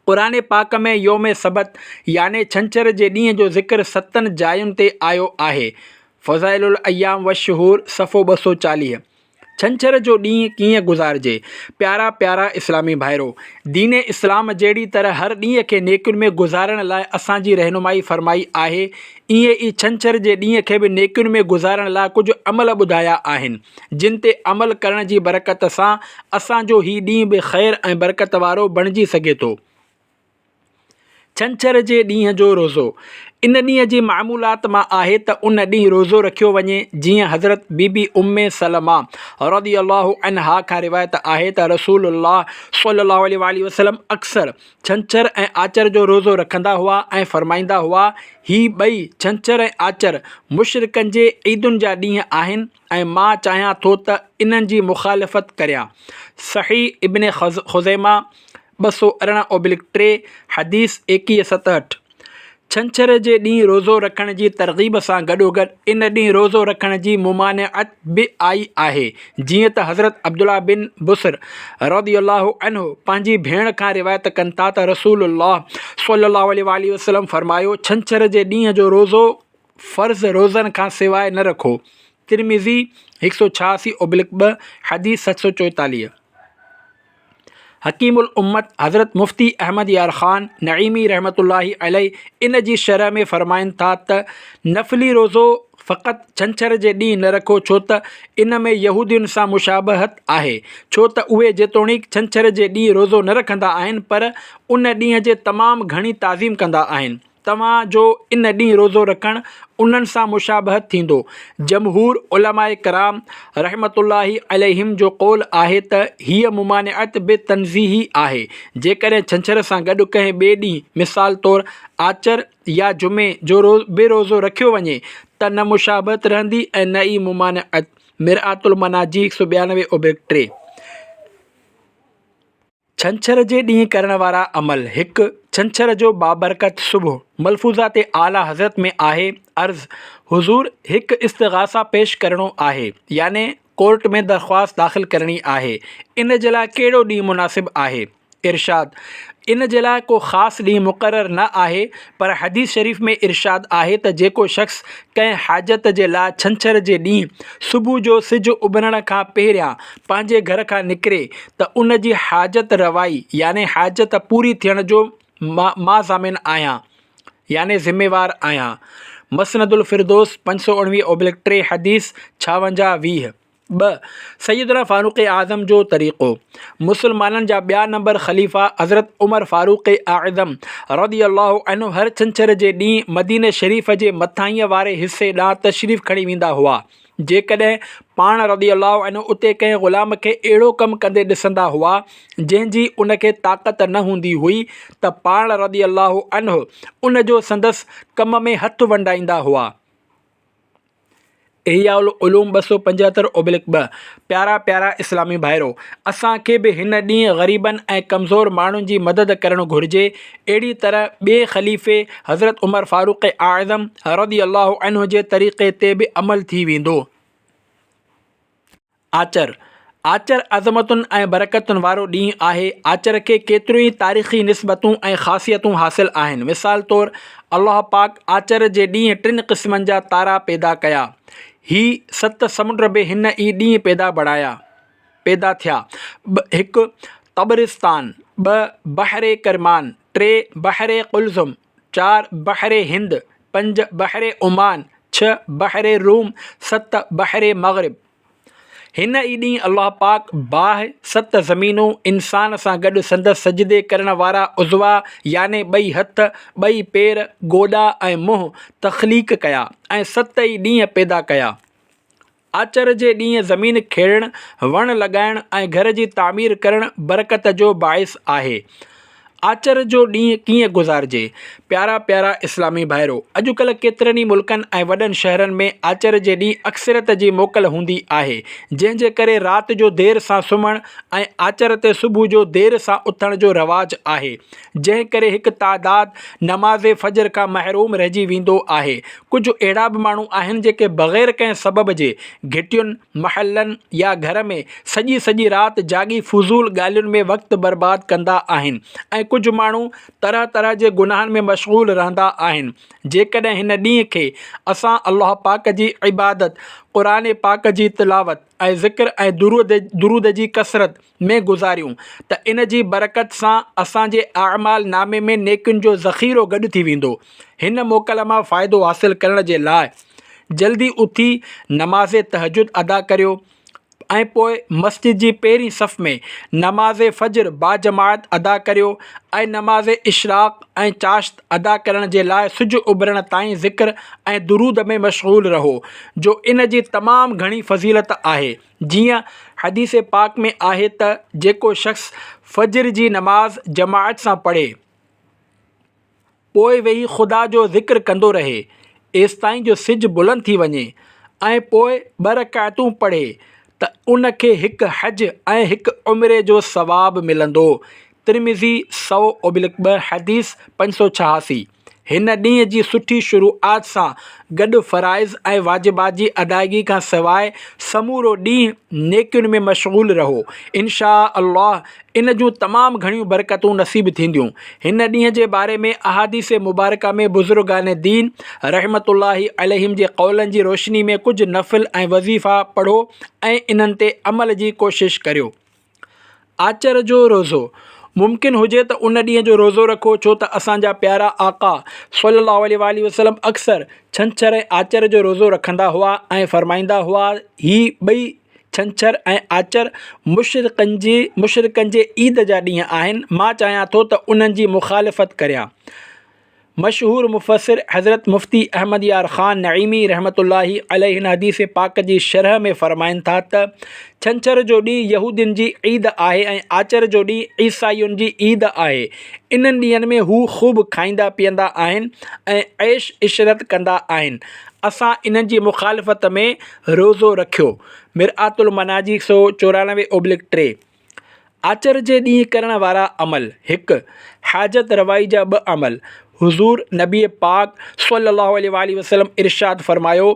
क़ुरान पाक में योम सबत याने छंछर जे ॾींहं जो ज़िक्र 7 जायुनि ते आयो आहे। फ़ज़ाइलुल अय्याम वश्शुहूर सफ़ो 240। छंछर जो ॾींहुं कीअं गुज़ारिजे? प्यारा प्यारा इस्लामी भाइरो, दीन इस्लाम जहिड़ी तरह हर ॾींहं खे नेकियुनि में गुज़ारण लाइ असांजी रहनुमाई फ़रमाई आहे, ईअं ई छंछर जे ॾींहं खे बि नेकियुनि में गुज़ारण लाइ कुझु अमल ॿुधाया आहिनि, जिन ते अमल करण जी बरकत सां असांजो हीउ ॾींहुं बि ख़ैर ऐं बरकत वारो बणिजी सघे थो। छंछर जे ॾींहं जो रोज़ो। इन ॾींहं जी मामूलात मां आहे त उन ॾींहुं रोज़ो रखियो वञे, जीअं हज़रत बीबी उम्मे सलमा रज़ियल्लाहु अन्हा खां रिवायत आहे त रसूलुल्लाह सल्लल्लाहु अलैहि वसल्लम अक्सर छंछर ऐं आचर जो रोज़ो रखंदा हुआ ऐं फरमाईंदा हुआ, ही ॿई छंछर ऐं आचर मुशरिकनि जे ईदुनि जा ॾींहं आहिनि ऐं मां चाहियां थो त इन्हनि जी मुखालिफ़त करियां। सही इब्न ख़ुज़ैमा 218/3 हदीस 2167। छंछर जे ॾींहुं रोज़ो रखण जी तरग़ीब सां गॾोगॾु इन ॾींहुं रोज़ो रखण जी मुमानिअत बि आई आहे, जीअं त हज़रत अब्दुल्ला बिन बुसर रज़ियल्लाहु अन्हु पंहिंजी भेण खां रिवायत कनि था त रसूलुल्लाह सल्लल्लाहु अलैहि वसल्लम फरमायो, छंछर जे ॾींहं जो रोज़ो फ़र्ज़ रोज़नि खां सवाइ न रखो। तिरमिज़ी 186/2 हदीस 744। हकीमुल उम्मत हज़रत मुफ़्ती अहमद यार ख़ान नईमी रहमतुल्लाहि अलैहि इन जी शरह में फ़रमाइनि था त नफ़ली रोज़ो फ़क़ति छंछर जे ॾींहुं न रखो, छो त इन में यहूदियुनि सां मुशाबहत आहे, छो त उहे जेतोणीकि छंछर जे ॾींहुं रोज़ो न रखंदा आहिनि पर उन ॾींहं जे तमामु घणी ताज़ीम कंदा आहिनि। तव्हां जो इन ॾींहुं रोज़ो रखणु उन्हनि सां मुशाबहत थींदो। जमहूर उलमाए कराम रहमतुल्लाहि अलैहिम जो क़ौल आहे त हीअ मुमानिअत बि तनज़ीही आहे। जेकॾहिं छंछर सां गॾु कंहिं ॿिए ॾींहुं मिसाल तौरु आचर या जुमे जो बि रोज़ो रखियो वञे त न मुशाबहत रहंदी ऐं न ई मुमानिअत। मिरआतुल मनाजी 192/3। छंछर जे ॾींहुं करण वारा अमल। 1 छंछर जो बाबरकत सुबुह। मलफूज़ात आला हज़रत में आहे, अर्ज़ हुज़ूर हिकु इस्तिग़ासा पेश करणो आहे, याने कोर्ट में दरख़्वास्त दाख़िल करणी आहे। इन जे लाइ कहिड़ो ॾींहुं मुनासिबु आहे? इरशाद, इन जे लाइ को ख़ासि ॾींहुं मुक़ररु न आहे, पर हदीस शरीफ़ में इरशाद आहे त जेको शख़्स कंहिं हाजत जे लाइ छंछर जे ॾींहुं सुबुह जो सिजु उभरण खां पहिरियां पंहिंजे घर खां निकिरे त उन जी हाजत रवाई याने हाजत पूरी थियण जो मां ज़ामिन आहियां, याने ज़िम्मेवार आहियां। मसनदुल फ़िरदौस 519/3 हदीस 56-20। 2 सैयदना फ़ारूक़ आज़म जो तरीक़ो। मुसलमाननि जा ॿिया नंबर ख़लीफ़ा हज़रत उमर फ़ारूक़ आज़म रज़ियल्लाहु अन्हु हर छंछर जे ॾींहुं मदीने शरीफ़ जे मथाईअ वारे हिसे ॾांहुं तशरीफ़ खणी वेंदा हुआ। जेकॾहिं पाण रज़ियल्लाहु अन्हु उते कंहिं ग़ुलाम खे अहिड़ो कमु कंदे ॾिसंदा हुआ जंहिंजी उनखे ताक़त न हूंदी हुई त पाण रज़ियल्लाहु अन्हु उन जो संदसि कम में हथु वंडाईंदा हुआ। इहयाउल उलूम 275/2। प्यारा प्यारा इस्लामी भाइरो, असांखे बि हिन ॾींहुं ग़रीबनि ऐं कमज़ोर माण्हुनि जी मदद करणु घुरिजे। अहिड़ी तरह ॿिए ख़लीफ़े हज़रत उमर फ़ारूक़ आज़म रज़ियल्लाहु अन्हु जे तरीक़े ते बि अमल थी वेंदो। आचर। आचर अज़मतुनि ऐं बरकतुनि वारो ॾींहुं आहे। आचर खे केतिरियूं ई तारीख़ी निस्बतूं ऐं ख़ासियतूं हासिलु आहिनि। मिसाल तौरु अल्लाह पाक आचर जे ॾींहुं 3 क़िस्मनि जा तारा पैदा कया। ही 7 समुंड बि हिन ई ॾींहुं पैदा थिया। 1 तबरिस्तान, 2 बहरे करमान, 3 बहरे कुलज़ुम, 4 बहरे हिंद, 5 बहरे ओमान, 6 बहरे रूम, 7 बहरे मग़रिब। हिन ई ॾींहुं अल्लाह पाक बाहि 7 ज़मीनूं इंसान सां गॾु संदसि सजदे करण वारा उज़वा याने 2 हथ, 2 पेर, गोॾा ऐं मुंहुं तख़लीक़ कया ऐं 7 ई ॾींहं पैदा कया। आचर जे ॾींहुं ज़मीन खेड़णु, वण लॻाइणु ऐं घर जी तामीर करणु बरकत जो बाइस आहे। आचर जो ॾींहुं कीअं गुज़ारिजे? प्यारा प्यारा इस्लामी भाइरो, अॼुकल्ह केतिरनि ई मुल्कनि ऐं वॾनि शहरनि में आचर जे ॾींहुं अक्सरियत जी मोकल हूंदी आहे, जंहिंजे करे राति जो देरि सां सुम्हणु ऐं आचर ते सुबुह जो देरि सां उथण जो रवाजु आहे, जंहिं करे हिकु तादादु नमाज़ फ़जर खां महरूम रहिजी वेंदो आहे। कुझु अहिड़ा बि माण्हू आहिनि जेके बग़ैर कंहिं सबब जे घिटियुनि, महलनि या घर में सॼी राति जाॻी फुज़ूल ॻाल्हियुनि में वक़्तु बर्बादु कंदा आहिनि ऐं कुझु माण्हू तरह तरह जे गुनाहनि में मशग़ूल रहंदा आहिनि। जेकॾहिं हिन ॾींहं खे असां अल्लाह पाक जी इबादत, क़ुरान पाक जी तिलावत ऐं ज़िक्र ऐं दुरूद जी कसरत में गुज़ारियूं त इन जी बरकत सां असांजे अमाल नामे में नेकियुनि जो ज़ख़ीरो गॾु थी वेंदो। हिन मोकल मां फ़ाइदो हासिलु करण जे लाइ जल्दी उथी नमाज़ तहजुद अदा करियो ऐं पोइ मस्जिद जी पहिरीं सफ़ में नमाज़ फजर बाजमात अदा करियो ऐं नमाज़ इशराक़ ऐं चाश्त अदा करण जे लाइ सिज उभरण ताईं ज़िक्र ऐं दुरूद में मशग़ूल रहो जो इन जी तमामु घणी फ़ज़ीलत आहे। जीअं हदीस पाक में आहे त जेको शख़्स फजर जी नमाज़ जमात सां पढ़े पोइ वेही ख़ुदा जो ज़िक्र कंदो रहे एसिताईं जो सिज बुलंद थी वञे ऐं पोइ 2 रकातूं पढ़े त उनखे हिकु हज ऐं हिकु उमिरे जो सवाबु मिलंदो। तिरमिज़ी 100/2 हदीस 586। हिन ॾींहं जी सुठी शुरूआत सां गॾु फ़राइज़ ऐं वाजिबात जी अदायगी खां सवाइ समूरो ॾींहुं नेकियुनि में मशग़ूल रहो। इंशा अल्लाह इन जूं तमामु घणियूं बरकतूं नसीब थींदियूं। हिन ॾींहं जे बारे में अहादीस मुबारका में बुज़ुर्गान दीन रहमतुल्लाहि अलैहिम जे क़ौलनि जी रोशनी में कुझु नफ़िल ऐं वज़ीफ़ा पढ़ो ऐं इन्हनि ते अमल जी कोशिशि करियो। आचर जो रोज़ो मुमकिन हुजे त उन ॾींहं जो रोज़ो रखो, छो त असांजा प्यारा आका सल्लल्लाहु अलैहि वसल्लम अक्सर छंछरु ऐं आचर जो रोज़ो रखंदा हुआ ऐं फ़रमाईंदा हुआ ही ॿई छंछरु ऐं आचर मुशरिकनि जे ईद जा ॾींहं आहिनि। मां चाहियां थो त उन्हनि जी मुखालिफ़त करियां। मशहूर मुफ़सिर हज़रत मुफ़्ती अहमद यार ख़ान नईमी रहमतुल्लाहि अलैहि हिन हदीस पाक जी शरह में फ़रमाइनि था त छंछर जो ॾींहुं यहूदियुनि जी ईद आहे ऐं आचर जो ॾींहुं ईसायुनि जी ईद आहे। इन्हनि ॾींहंनि में हू ख़ूब खाईंदा पीअंदा आहिनि ऐं ऐश इशरत कंदा आहिनि। असां इन्हनि जी मुखालिफ़त में रोज़ो रखियो। मिरआतुल मनाजी 194/3। आचर जे ॾींहुं करण वारा अमल। 1. हाजत रवाई जा 2 अमल। हुज़ूर नबी पाक सल्लल्लाहु अलैहि वसल्लम इरशाद फ़रमायो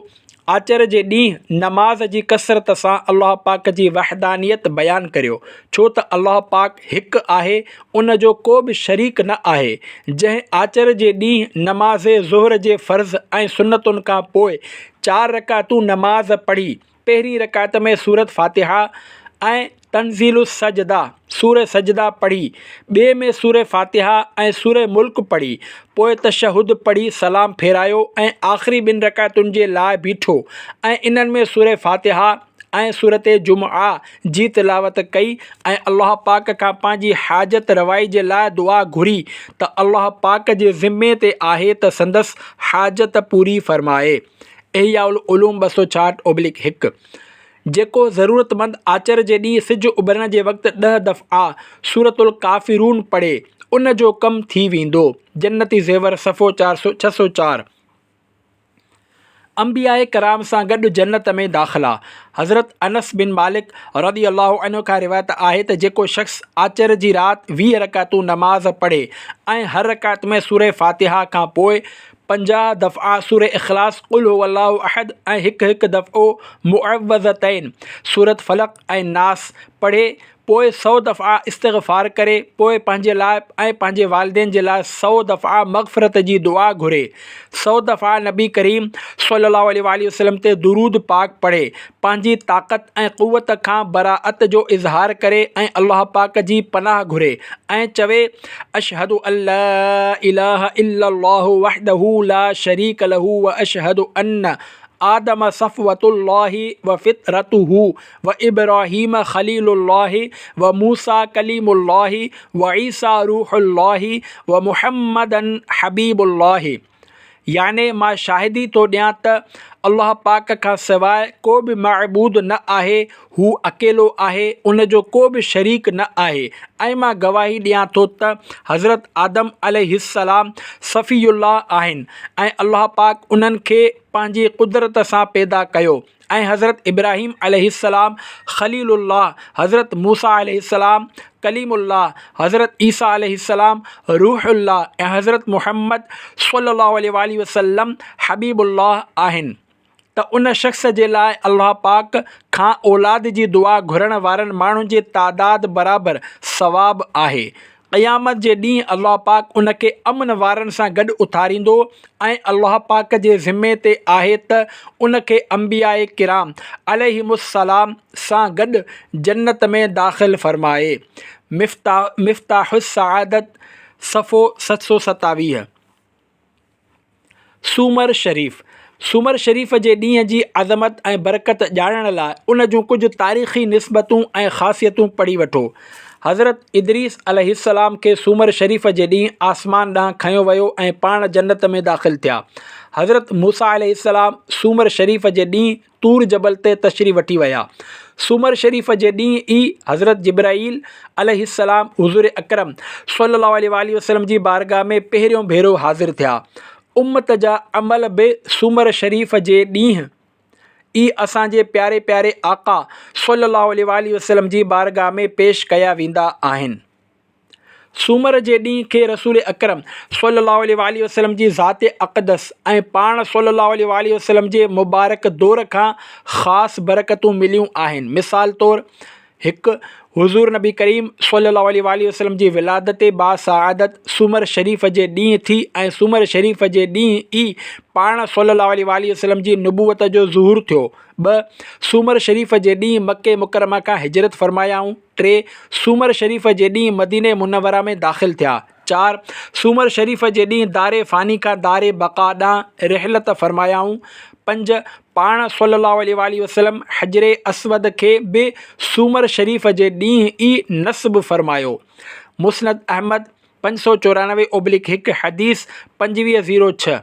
आचर जे ॾींहुं नमाज जी कसरत सां अल्लाह पाक जी वहदानियत बयानु करियो, छो त अल्लाह पाक हिकु आहे, उन जो को बि शरीक न आहे। जंहिं आचर जे ॾींहुं नमाज़ ज़ुहर जे फ़र्ज़ ऐं सुन्नतुनि खां पोइ 4 रकातूं नमाज़ पढ़ी, पहिरीं रकात में सूरत फ़ातिहा ऐं तंज़ीलु सजदा सूर सजदा पढ़ी, ॿिए में सूर फ़ातिहा ऐं सूर मुल्क पढ़ी, पोइ तशहुद पढ़ी सलाम फेरायो ऐं आख़िरी 2 रकातुनि जे लाइ बीठो ऐं इन्हनि में सूर फ़ातिहा ऐं सूरत जुमआ जी तिलावत कई ऐं अल्लाह पाक खां पंहिंजी हाजत रवाई जे लाइ दुआ घुरी त अल्लाह पाक जे ज़िम्मे ते आहे त संदसि हाजत पूरी फ़रमाए। इहयाउल उलूम 266/1। जेको ज़रूरतमंद आचर जे ॾींहुं सिज उभरण जे वक़्तु 10 दफ़ा सूरतुल काफ़िरून पढ़े उन जो कमु थी वेंदो। जन्नती ज़ेवर सफ़ो 604। अंबियाए कराम सां गॾु जन्नत में दाख़िला। हज़रत अनस बिन मालिक रज़ी अल्लाहु अन्हु खां रिवायत आहे त जेको शख़्स आचर जी राति 20 रकातूं नमाज़ पढ़े ऐं हर रकात में सूर फ़ातिहा खां पोइ 50 दफ़ा सूर इख़लास कुल हुवल्लाहु अहद ऐं हिकु दफ़ो मुअव्वज़तैन सूरत फलक ऐं नास पढ़े, पोइ 100 दफ़ा इस्तिग़फ़ार करे, पोइ पंहिंजे लाइ ऐं पंहिंजे वालिदैन जे लाइ 100 दफ़ा मग़फ़िरत जी दुआ घुरे, 100 दफ़ा नबी करीम सल्लल्लाहु अलैहि वसल्लम ते दुरूद पाक पढ़े, पंहिंजी ताक़त ऐं क़ुव्वत खां बराअत जो इज़हार करे ऐं अल्लाह पाक जी पनाह घुरे ऐं चवे अशहदु अल्ला इलाहा इल्लल्लाहु वहदहु ला शरीक लहू व अशहदु अन्न आदम सफ़वतुल्लाहि व फ़ितरतुहु व इब्राहीम ख़लीलुल्लाहि व मूसा कलीमुल्लाहि व ईसा रूहुल्लाहि व मुहम्मदन हबीबुल्लाहि। याने मां शाहिदी थो ॾियां त अल्लाह पाक खां सवाइ को बि माबूद न आहे, हू अकेलो आहे, उन जो को बि शरीक न आहे। ऐं मां गवाही ॾियां थो त हज़रत आदम अलैहिस्सलाम सफ़ीयुल्लाह आहिनि ऐं अल्लाह पाक उन्हनि खे पंहिंजी कुदरत सां पैदा कयो ऐं हज़रत इब्राहीम अलैहिस्सलाम ख़लीलुल्लाह, हज़रत मूसा अलैहिस्सलाम कलीमुल्लाह, हज़रत ईसा अलैहिस्सलाम रूहुल्लाह ऐं हज़रत मुहम्मद सल्लल्लाहु अलैहि वसल्लम हबीबुल्लाह आहिनि। त उन शख़्स जे लाइ अल्लाह पाक खां औलाद जी दुआ घुरण वारनि माण्हुनि जे तादाद बराबरि सवाबु आहे। क़यामत जे ॾींहुं अल्लाह पाक उन खे अमन वारनि सां गॾु उथारींदो ऐं अल्लाह पाक जे ज़िम्मे ते आहे त उन खे अंबियाए किराम अलैहिमुस्सलाम सां गॾु जन्नत में दाख़िल फ़रमाए। मिफ़्ताहुस सआदत सफ़ो 727। सूमर शरीफ़। सूमर शरीफ़ जे ॾींहं जी अज़मत ऐं बरकत ॼाणण लाइ उन जूं कुझु तारीख़ी निस्बतूं ऐं ख़ासियतूं पढ़ी वठो। हज़रत इदरीस अलैहिस्सलाम खे सूमर शरीफ़ जे ॾींहुं आसमान ॾांहुं खयों वियो ऐं पाण जन्नत में दाख़िल थिया। हज़रत मूसा अलैहिस्सलाम सूमर शरीफ़ जे ॾींहुं तूर जबल ते तशरीफ़ वठी विया। सूमर शरीफ़ जे ॾींहुं ई हज़रत जिब्राईल अलैहिस्सलाम हुज़ूर अकरम सल्लल्लाहु अलैहि वसल्लम जी बारगाह में पहिरियों भेरो हाज़िर थिया। उम्मत जा अमल बि सूमर शरीफ़ जे ॾींहुं ई असांजे प्यारे प्यारे आका सल्लल्लाहु अलैहि वसल्लम जी बारगाह में पेश कया वेंदा आहिनि। सूमर जे ॾींहं खे रसूल अकरम सल्लल्लाहु अलैहि वसल्लम जी ज़ाते अक़दस ऐं पाण सल्लल्लाहु अलैहि वसल्लम जे मुबारक दौर खां ख़ासि बरकतूं मिलियूं आहिनि। मिसाल तौरु हिकु, हुज़ूर नबी करीम सल्लल्लाहु अलैहि वसल्लम जी विलादत बासआदत सूमर शरीफ़ जे ॾींहुं थी ऐं सूमर शरीफ़ जे ॾींहुं ई पाण सल्लल्लाहु अलैहि वसल्लम जी नुबूवत जो ज़ुहूर थियो। 2, सूमर शरीफ़ जे ॾींहुं मके मुकरमा खां हिजरत फ़रमायाऊं। 3, सूमर शरीफ़ जे ॾींहुं मदीने मुनव्वरा में दाख़िल थिया। 4, सूमर शरीफ़ जे ॾींहुं दारे फ़ानी खां दारे बक़ा ॾांहुं रिहलत फ़रमायाऊं। 5, पाण सल्लल्लाहु अलैहि वसल्लम हजरे असवद खे बि सूमर शरीफ़ जे ॾींहुं ई नस्ब फ़रमायो। मुस्नद अहमद 594/1 हदीस 2506।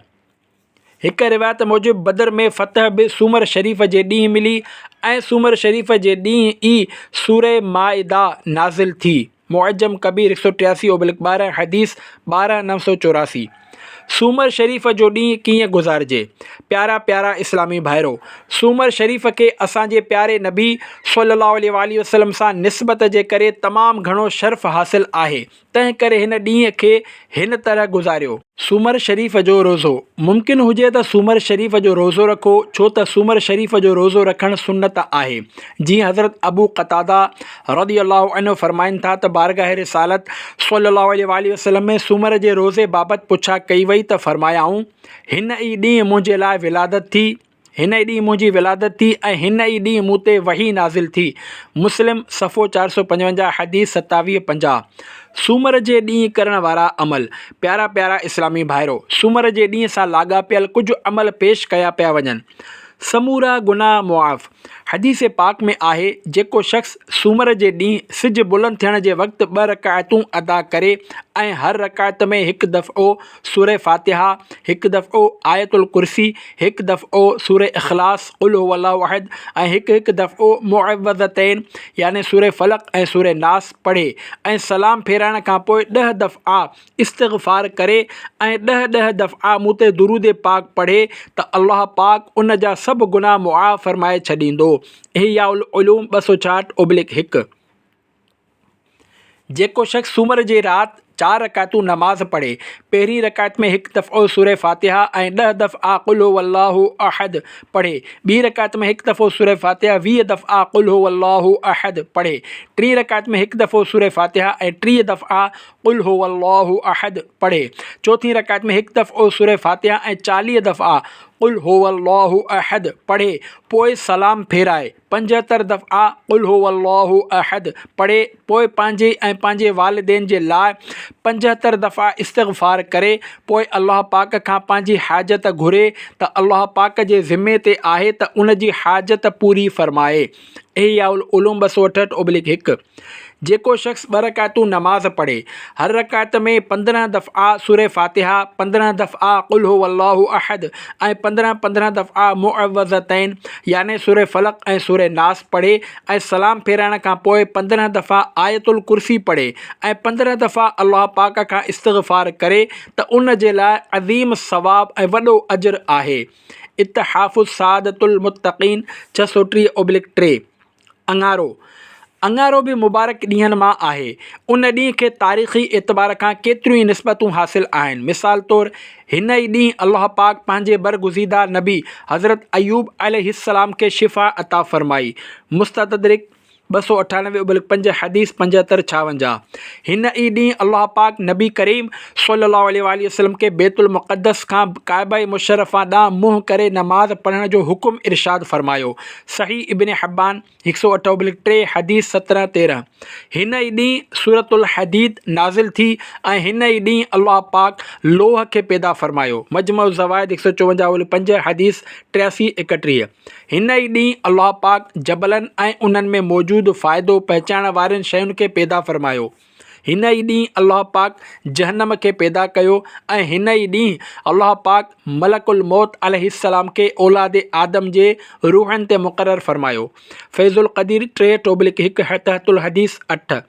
हिकु रिवायत मूजिबि बदर में फ़तह बि सूमर शरीफ़ जे ॾींहुं मिली ऐं सूमर शरीफ़ जे ॾींहुं ई सूरह माइदा नाज़िल थी। मुअज्जम कबीर 183/12 हदीस 12984। सूमर शरीफ़ जो ॾींहुं कीअं गुज़ारिजे? प्यारा प्यारा इस्लामी भाइरो, सूमर शरीफ़ खे असांजे प्यारे नबी सल्लल्लाहु अलैहि वसल्लम सां निस्बत जे करे तमामु घणो शर्फ़ हासिलु आहे। तंहिं करे हिन ॾींहं खे हिन तरह गुज़ारियो। सूमर शरीफ़ जो रोज़ो। मुमकिन हुजे त सूमर शरीफ़ जो रोज़ो रखो, छो त सूमर शरीफ़ जो रोज़ो रखणु सुन्नत आहे। जीअं हज़रत अबू क़तादा रज़ियल्लाहु अन्हु फ़रमाइनि था त बारगाह रिसालत सल्लल्लाहु अलैहि वसल्लम में सूमर जे रोज़े बाबति पुछा कई वई त फ़रमायाऊं, हिन ई ॾींहुं मुंहिंजे लाइ विलादत थी, हिन ई ॾींहुं मुंहिंजी विलादत थी ऐं हिन ई ॾींहुं मूं ते वही नाज़िल थी। मुस्लिम सफ़ो 455 हदीस 2750। सूमर जे ॾींहुं करण वारा अमल। प्यारा प्यारा इस्लामी भाइरो, सूमर जे ॾींहं सां लाॻापियल कुझु अमल पेश कया पिया वञनि। समूरा गुनाह मुआफ़। हदीस पाक में आहे, जेको शख़्स सूमर जे ॾींहुं सिज बुलंद थियण जे वक़्तु 2 रकातूं अदा करे ऐं हर रकात में हिकु दफ़ो सूरह फ़ातिहा, हिकु दफ़ो आयतुल कुर्सी, हिकु दफ़ो सूरह इख़लास क़ुल हुवल्लाहु अहद ऐं हिकु दफ़ो मुअव्वज़तैन यानी सूरह फ़लक़ ऐं सूरह नास पढ़े ऐं सलाम फेराइण खां पोइ 10 दफ़ा इस्तिग़फ़ार करे ऐं 10 दफ़ा मूं ते दुरूद पाक पढ़े त अल्लाह पाक उन जा सभु गुनाह मुआफ़ फ़रमाए छॾींदो। इहिया उलूम 260/1। जेको शख़्स सूमर जी राति 4 रकातूं नमाज़ पढ़े, पहिरीं रकात में हिकु दफ़ो सूरह फ़ातिहा ऐं 10 दफ़ा क़ुल हुवल्लाहु अहद पढ़े, ॿी रकात में हिकु दफ़ो सूरह फ़ातिहा 20 दफ़ा क़ुल हुवल्लाहु अहद पढ़े, टीं रकात में हिकु दफ़ो सूरह फ़ातिहा ऐं 30 दफ़ा क़ुल हुवल्लाहु अहद पढ़े, चौथीं रकात में हिकु दफ़ो सूरह फ़ातिहा ऐं 40 दफ़ा क़ुल हुवल्लाहु अहद पढ़े, पोइ सलाम फेराए 75 दफ़ा क़ुल हुवल्लाहु अहद पढ़े, पोइ पंहिंजे ऐं पंहिंजे वालिदैन जे लाइ 75 दफ़ा इस्तिग़फ़ार करे, पोइ अल्लाह पाक खां पंहिंजी हाजत घुरे त अल्लाह पाक जे ज़िम्मे ते आहे त उन जी हाजत पूरी फ़रमाए। इहिया उलूम 268/1। जेको शख़्स 2 रकातूं नमाज़ पढ़े, हर रकात में 15 दफ़ा सूरह फ़ातिहा, 15 दफ़ा क़ुल हुवल्लाहु अहद ऐं 15 दफ़ा मुअव्वज़तैन यानी सूरह फ़लक़ ऐं सूरह नास पढ़े ऐं सलाम फेराइण खां पोइ 15 दफ़ा आयतुल कुर्सी पढ़े ऐं 15 दफ़ा अल्लाह पाक खां इस्तिग़फ़ार करे त उन जे लाइ अज़ीम सवाब ऐं वॾो अजर आहे। इत्तिहाफ़ुस सआदतुल मुत्तक़ीन 630/3। अंगारो। अंगारो बि मुबारक ॾींहंनि मां आहे। उन ॾींहं खे तारीख़ी एतबार खां केतिरियूं ई निस्बतूं हासिलु आहिनि। मिसाल तौरु हिन ई ॾींहुं अल्लाह पाक पंहिंजे बरगुज़ीदा नबी हज़रत अयूब अलैहिस्सलाम खे शिफ़ा अता फ़रमाई। मुस्तदरिक 298/5 हदीस 75-56। हिन ई ॾींहुं अल्लाह पाक नबी करीम सल्लल्लाहु अलैहि वसल्लम खे बैतुल मुक़द्दस खां काबा मुशर्रफ़ा ॾांहुं मुंहुं करे नमाज़ पढ़ण जो हुकुम इरशाद फरमायो। सही इब्न हिब्बान 108/3 हदीस 17-13। हिन ई ॾींहुं सूरतुल हदीद नाज़िल थी ऐं हिन ई ॾींहुं अल्लाह पाक लोह खे पैदा फरमायो। मजमू ज़वाइद 154/5 हदीस 83-31। हिन ई ॾींहुं अल्लाह पाक जबलनि ऐं उन्हनि में मौजूदु फ़ाइदो पहचान वारियुनि शयुनि खे पैदा फरमायो। हिन ई ॾींहुं अल्लाह पाक जहन्नम खे पैदा कयो ऐं हिन ई ॾींहुं अल्लाह पाक मलकुल मौत अलैहिस्सलाम खे औलाद आदम जे रूहनि ते मुक़ररु फरमायो। फैज़ुल क़दीर 3/1 तहतुल हदीस 8।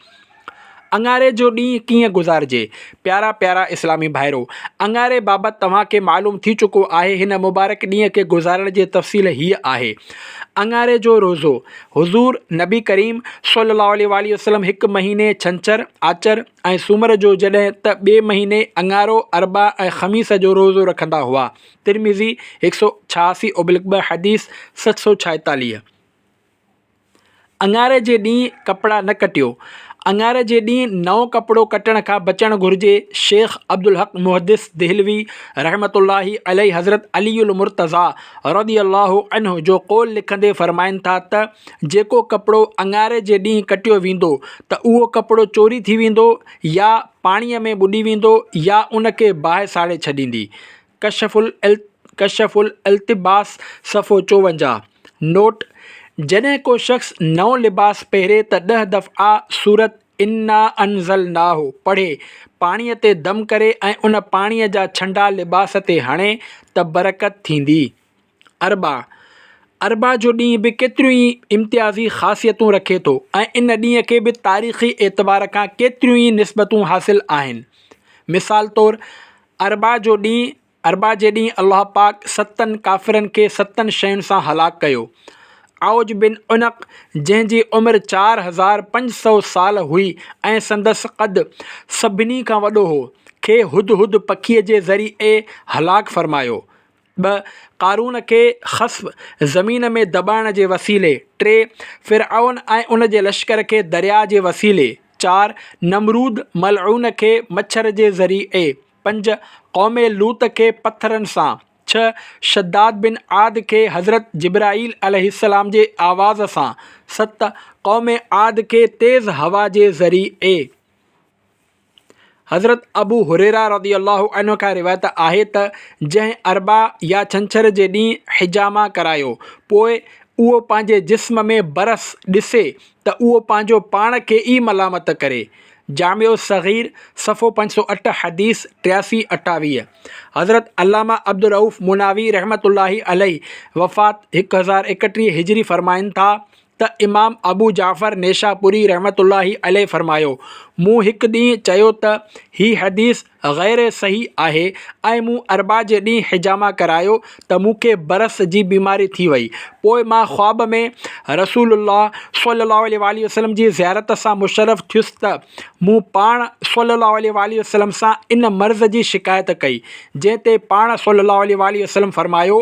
अंगारे जो ॾींहुं कीअं गुज़ारिजे? प्यारा प्यारा इस्लामी भाइरो, अंगारे बाबति तव्हांखे मालूम थी चुको आहे। हिन मुबारक ॾींहं खे गुज़ारण जी तफ़सील हीअ आहे। अंगारे जो रोज़ो। हुज़ूर नबी करीम सल्लल्लाहु अलैहि वसल्लम हिकु महीने छंछरु, आचर ऐं सूमर जो जॾहिं त ॿिए महीने अंगारो, अरबा ऐं ख़मीस जो रोज़ो रखंदा हुआ। तिरमिज़ी 186/2 हदीस 746। अंगारे जे ॾींहुं कपिड़ा न कटियो। अंगारे जे ॾींहुं नओं कपिड़ो कटण खां बचणु घुरिजे। शेख अब्दुल हक़ मुहद्दिस देहलवी रहमतुल्लाहि अलैहि हज़रत अलीउल मुर्तज़ा रज़ियल्लाहु अन्हु जो क़ौल लिखंदे फ़रमाइनि था त जेको कपिड़ो अंगारे जे ॾींहुं कटियो वेंदो त उहो कपिड़ो चोरी थी वेंदो या पाणीअ में ॿुॾी वेंदो या उनखे बाहि साड़े छॾींदी। कशफुल इल्तिबास सफ़ो 54। नोट: जॾहिं को शख़्स नओं लिबास पहिरे त 10 दफ़ा सूरत इन्ना अंज़लनाहु पढ़े, पाणीअ ते दम करे ऐं उन पाणीअ जा छंडा लिबास ते हणे त बरकत थींदी। अरबा जो ॾींहुं बि केतिरियूं ई इम्तियाज़ी ख़ासियतूं रखे थो ऐं इन ॾींहं खे बि तारीख़ी एतबार खां केतिरियूं ई निस्बतूं हासिलु आहिनि। मिसाल तौरु अरबा जे ॾींहुं अल्लाह पाक 7 काफ़िरनि खे 7 शयुनि सां हलाकु कयो। औज बिन उनक़, जंहिंजी उमिरि 4500 साल हुई ऐं संदसि क़द सभिनी खां वॾो हो, खे हुदहुद पखीअ जे ज़रिए हलाकु फरमायो। 2 क़ारून खे ख़स्फ़ ज़मीन में दॿाइण जे वसीले। 3 फ़िरऔन ऐं उन जे लश्कर खे दरिया जे वसीले। 4 नमरूद मलऊन खे मच्छर जे ज़रिए। 5 क़ौमे लूत खे पत्थरनि सां। 6 शद्दाद बिन आद खे हज़रत जिब्राईल अलैहिस्सलाम जे आवाज़ सां। 7 क़ौमे आद खे तेज़ हवा जे ज़रिए। हज़रत अबू हुरैरा रज़ियल्लाहु अन्हु खां रिवायत आहे त जंहिं अरबा या छंछर जे ॾींहुं हिजामा करायो, पोइ उहो पंहिंजे जिस्म में बरस ॾिसे त उहो पंहिंजो पाण खे ई मलामत करे। जामिउ सग़ीर सफ़ो 508 हदीस 83-28। हज़रत अल्लामा अब्दुल रऊफ़ मुनावी रहमतुल्लाहि अलैहि वफ़ात 1031 हिजरी फ़रमाइनि था त इमाम अबू जाफ़र नेशापुरी रहमतुल्लाहि अलैहि फ़रमायो, मूं हिकु ॾींहुं चयो त हीअ हदीस ग़ैर सही आहे ऐं मूं अरबा जे ॾींहुं हिजामा करायो त मूंखे बरस जी बीमारी थी वई। पोइ मां ख़्वाब में रसूलुल्लाह सल्लल्लाहु अलैहि वसल्लम जी ज़ियारत सां मुशर्रफ़ थियुसि त मूं पाण सल्लल्लाहु अलैहि वसल्लम सां इन मर्ज़ जी शिकायत कई, जंहिं ते पाण सल्लल्लाहु अलैहि वसल्लम फ़रमायो,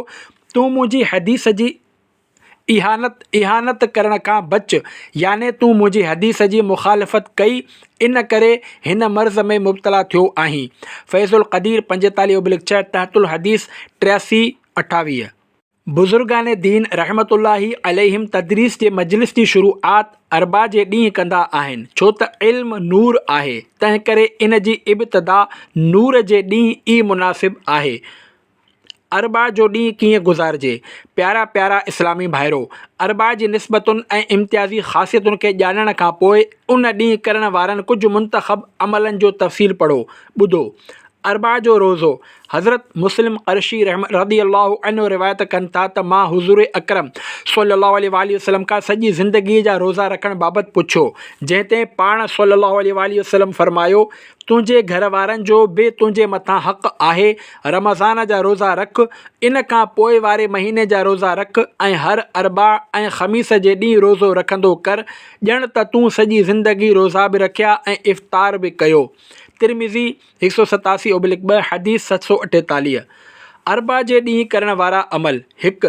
तूं मुंहिंजी हदीस जी इहानत करण खां बच, याने तूं मुंहिंजी हदीस जी मुखालफ़त कई, इन करे हिन मर्ज़ में मुब्तला थियो आहीं। फैज़ुल क़दीर 45/6 तहतुल हदीस 83-28। बुज़ुर्गान दीन रहमतुल्लाहि अलैहिम तदरीस जे मजलिस जी शुरूआत अरबा जे ॾींहुं कंदा आहिनि, छो त इल्म नूर आहे, तंहिं करे इन जी इब्तिदा नूर जे ॾींहुं ई मुनासिब आहे। अरबा जो ॾींहुं कीअं गुज़ारिजे? प्यारा प्यारा इस्लामी भाइरो, अरबा जी निस्बतुनि ऐं इम्तियाज़ी ख़ासियतुनि खे ॼाणण खां पोइ उन ॾींहुं करण वारनि कुझु मुंतख़ब अमलनि जो तफ़सील पढ़ो। ॿुधो। अरबा जो रोज़ो। हज़रत मुस्लिम क़रशी रज़ियल्लाहु अन्हु रिवायत कनि था त मां हुज़ूर अकरम सल्लल्लाहु अलैहि वसल्लम खां सॼी ज़िंदगीअ जा रोज़ा रखण बाबति पुछियो, जंहिं ते पाण सल्लल्लाहु अलैहि वसल्लम फ़रमायो, तुंहिंजे घर वारनि जो बि तुंहिंजे मथां हक़ आहे। रमज़ान जा रोज़ा रख, इन खां पोइ वारे महीने जा रोज़ा रख ऐं हर अरबा ऐं ख़मीस जे ॾींहुं रोज़ो रखंदो कर, ॼण त तूं सॼी ज़िंदगी रोज़ा बि रखिया ऐं इफ़्तार बि कयो। तिरमिज़ी 187/2 हदीस 748। अरबा जे ॾींहुं करण वारा अमल। 1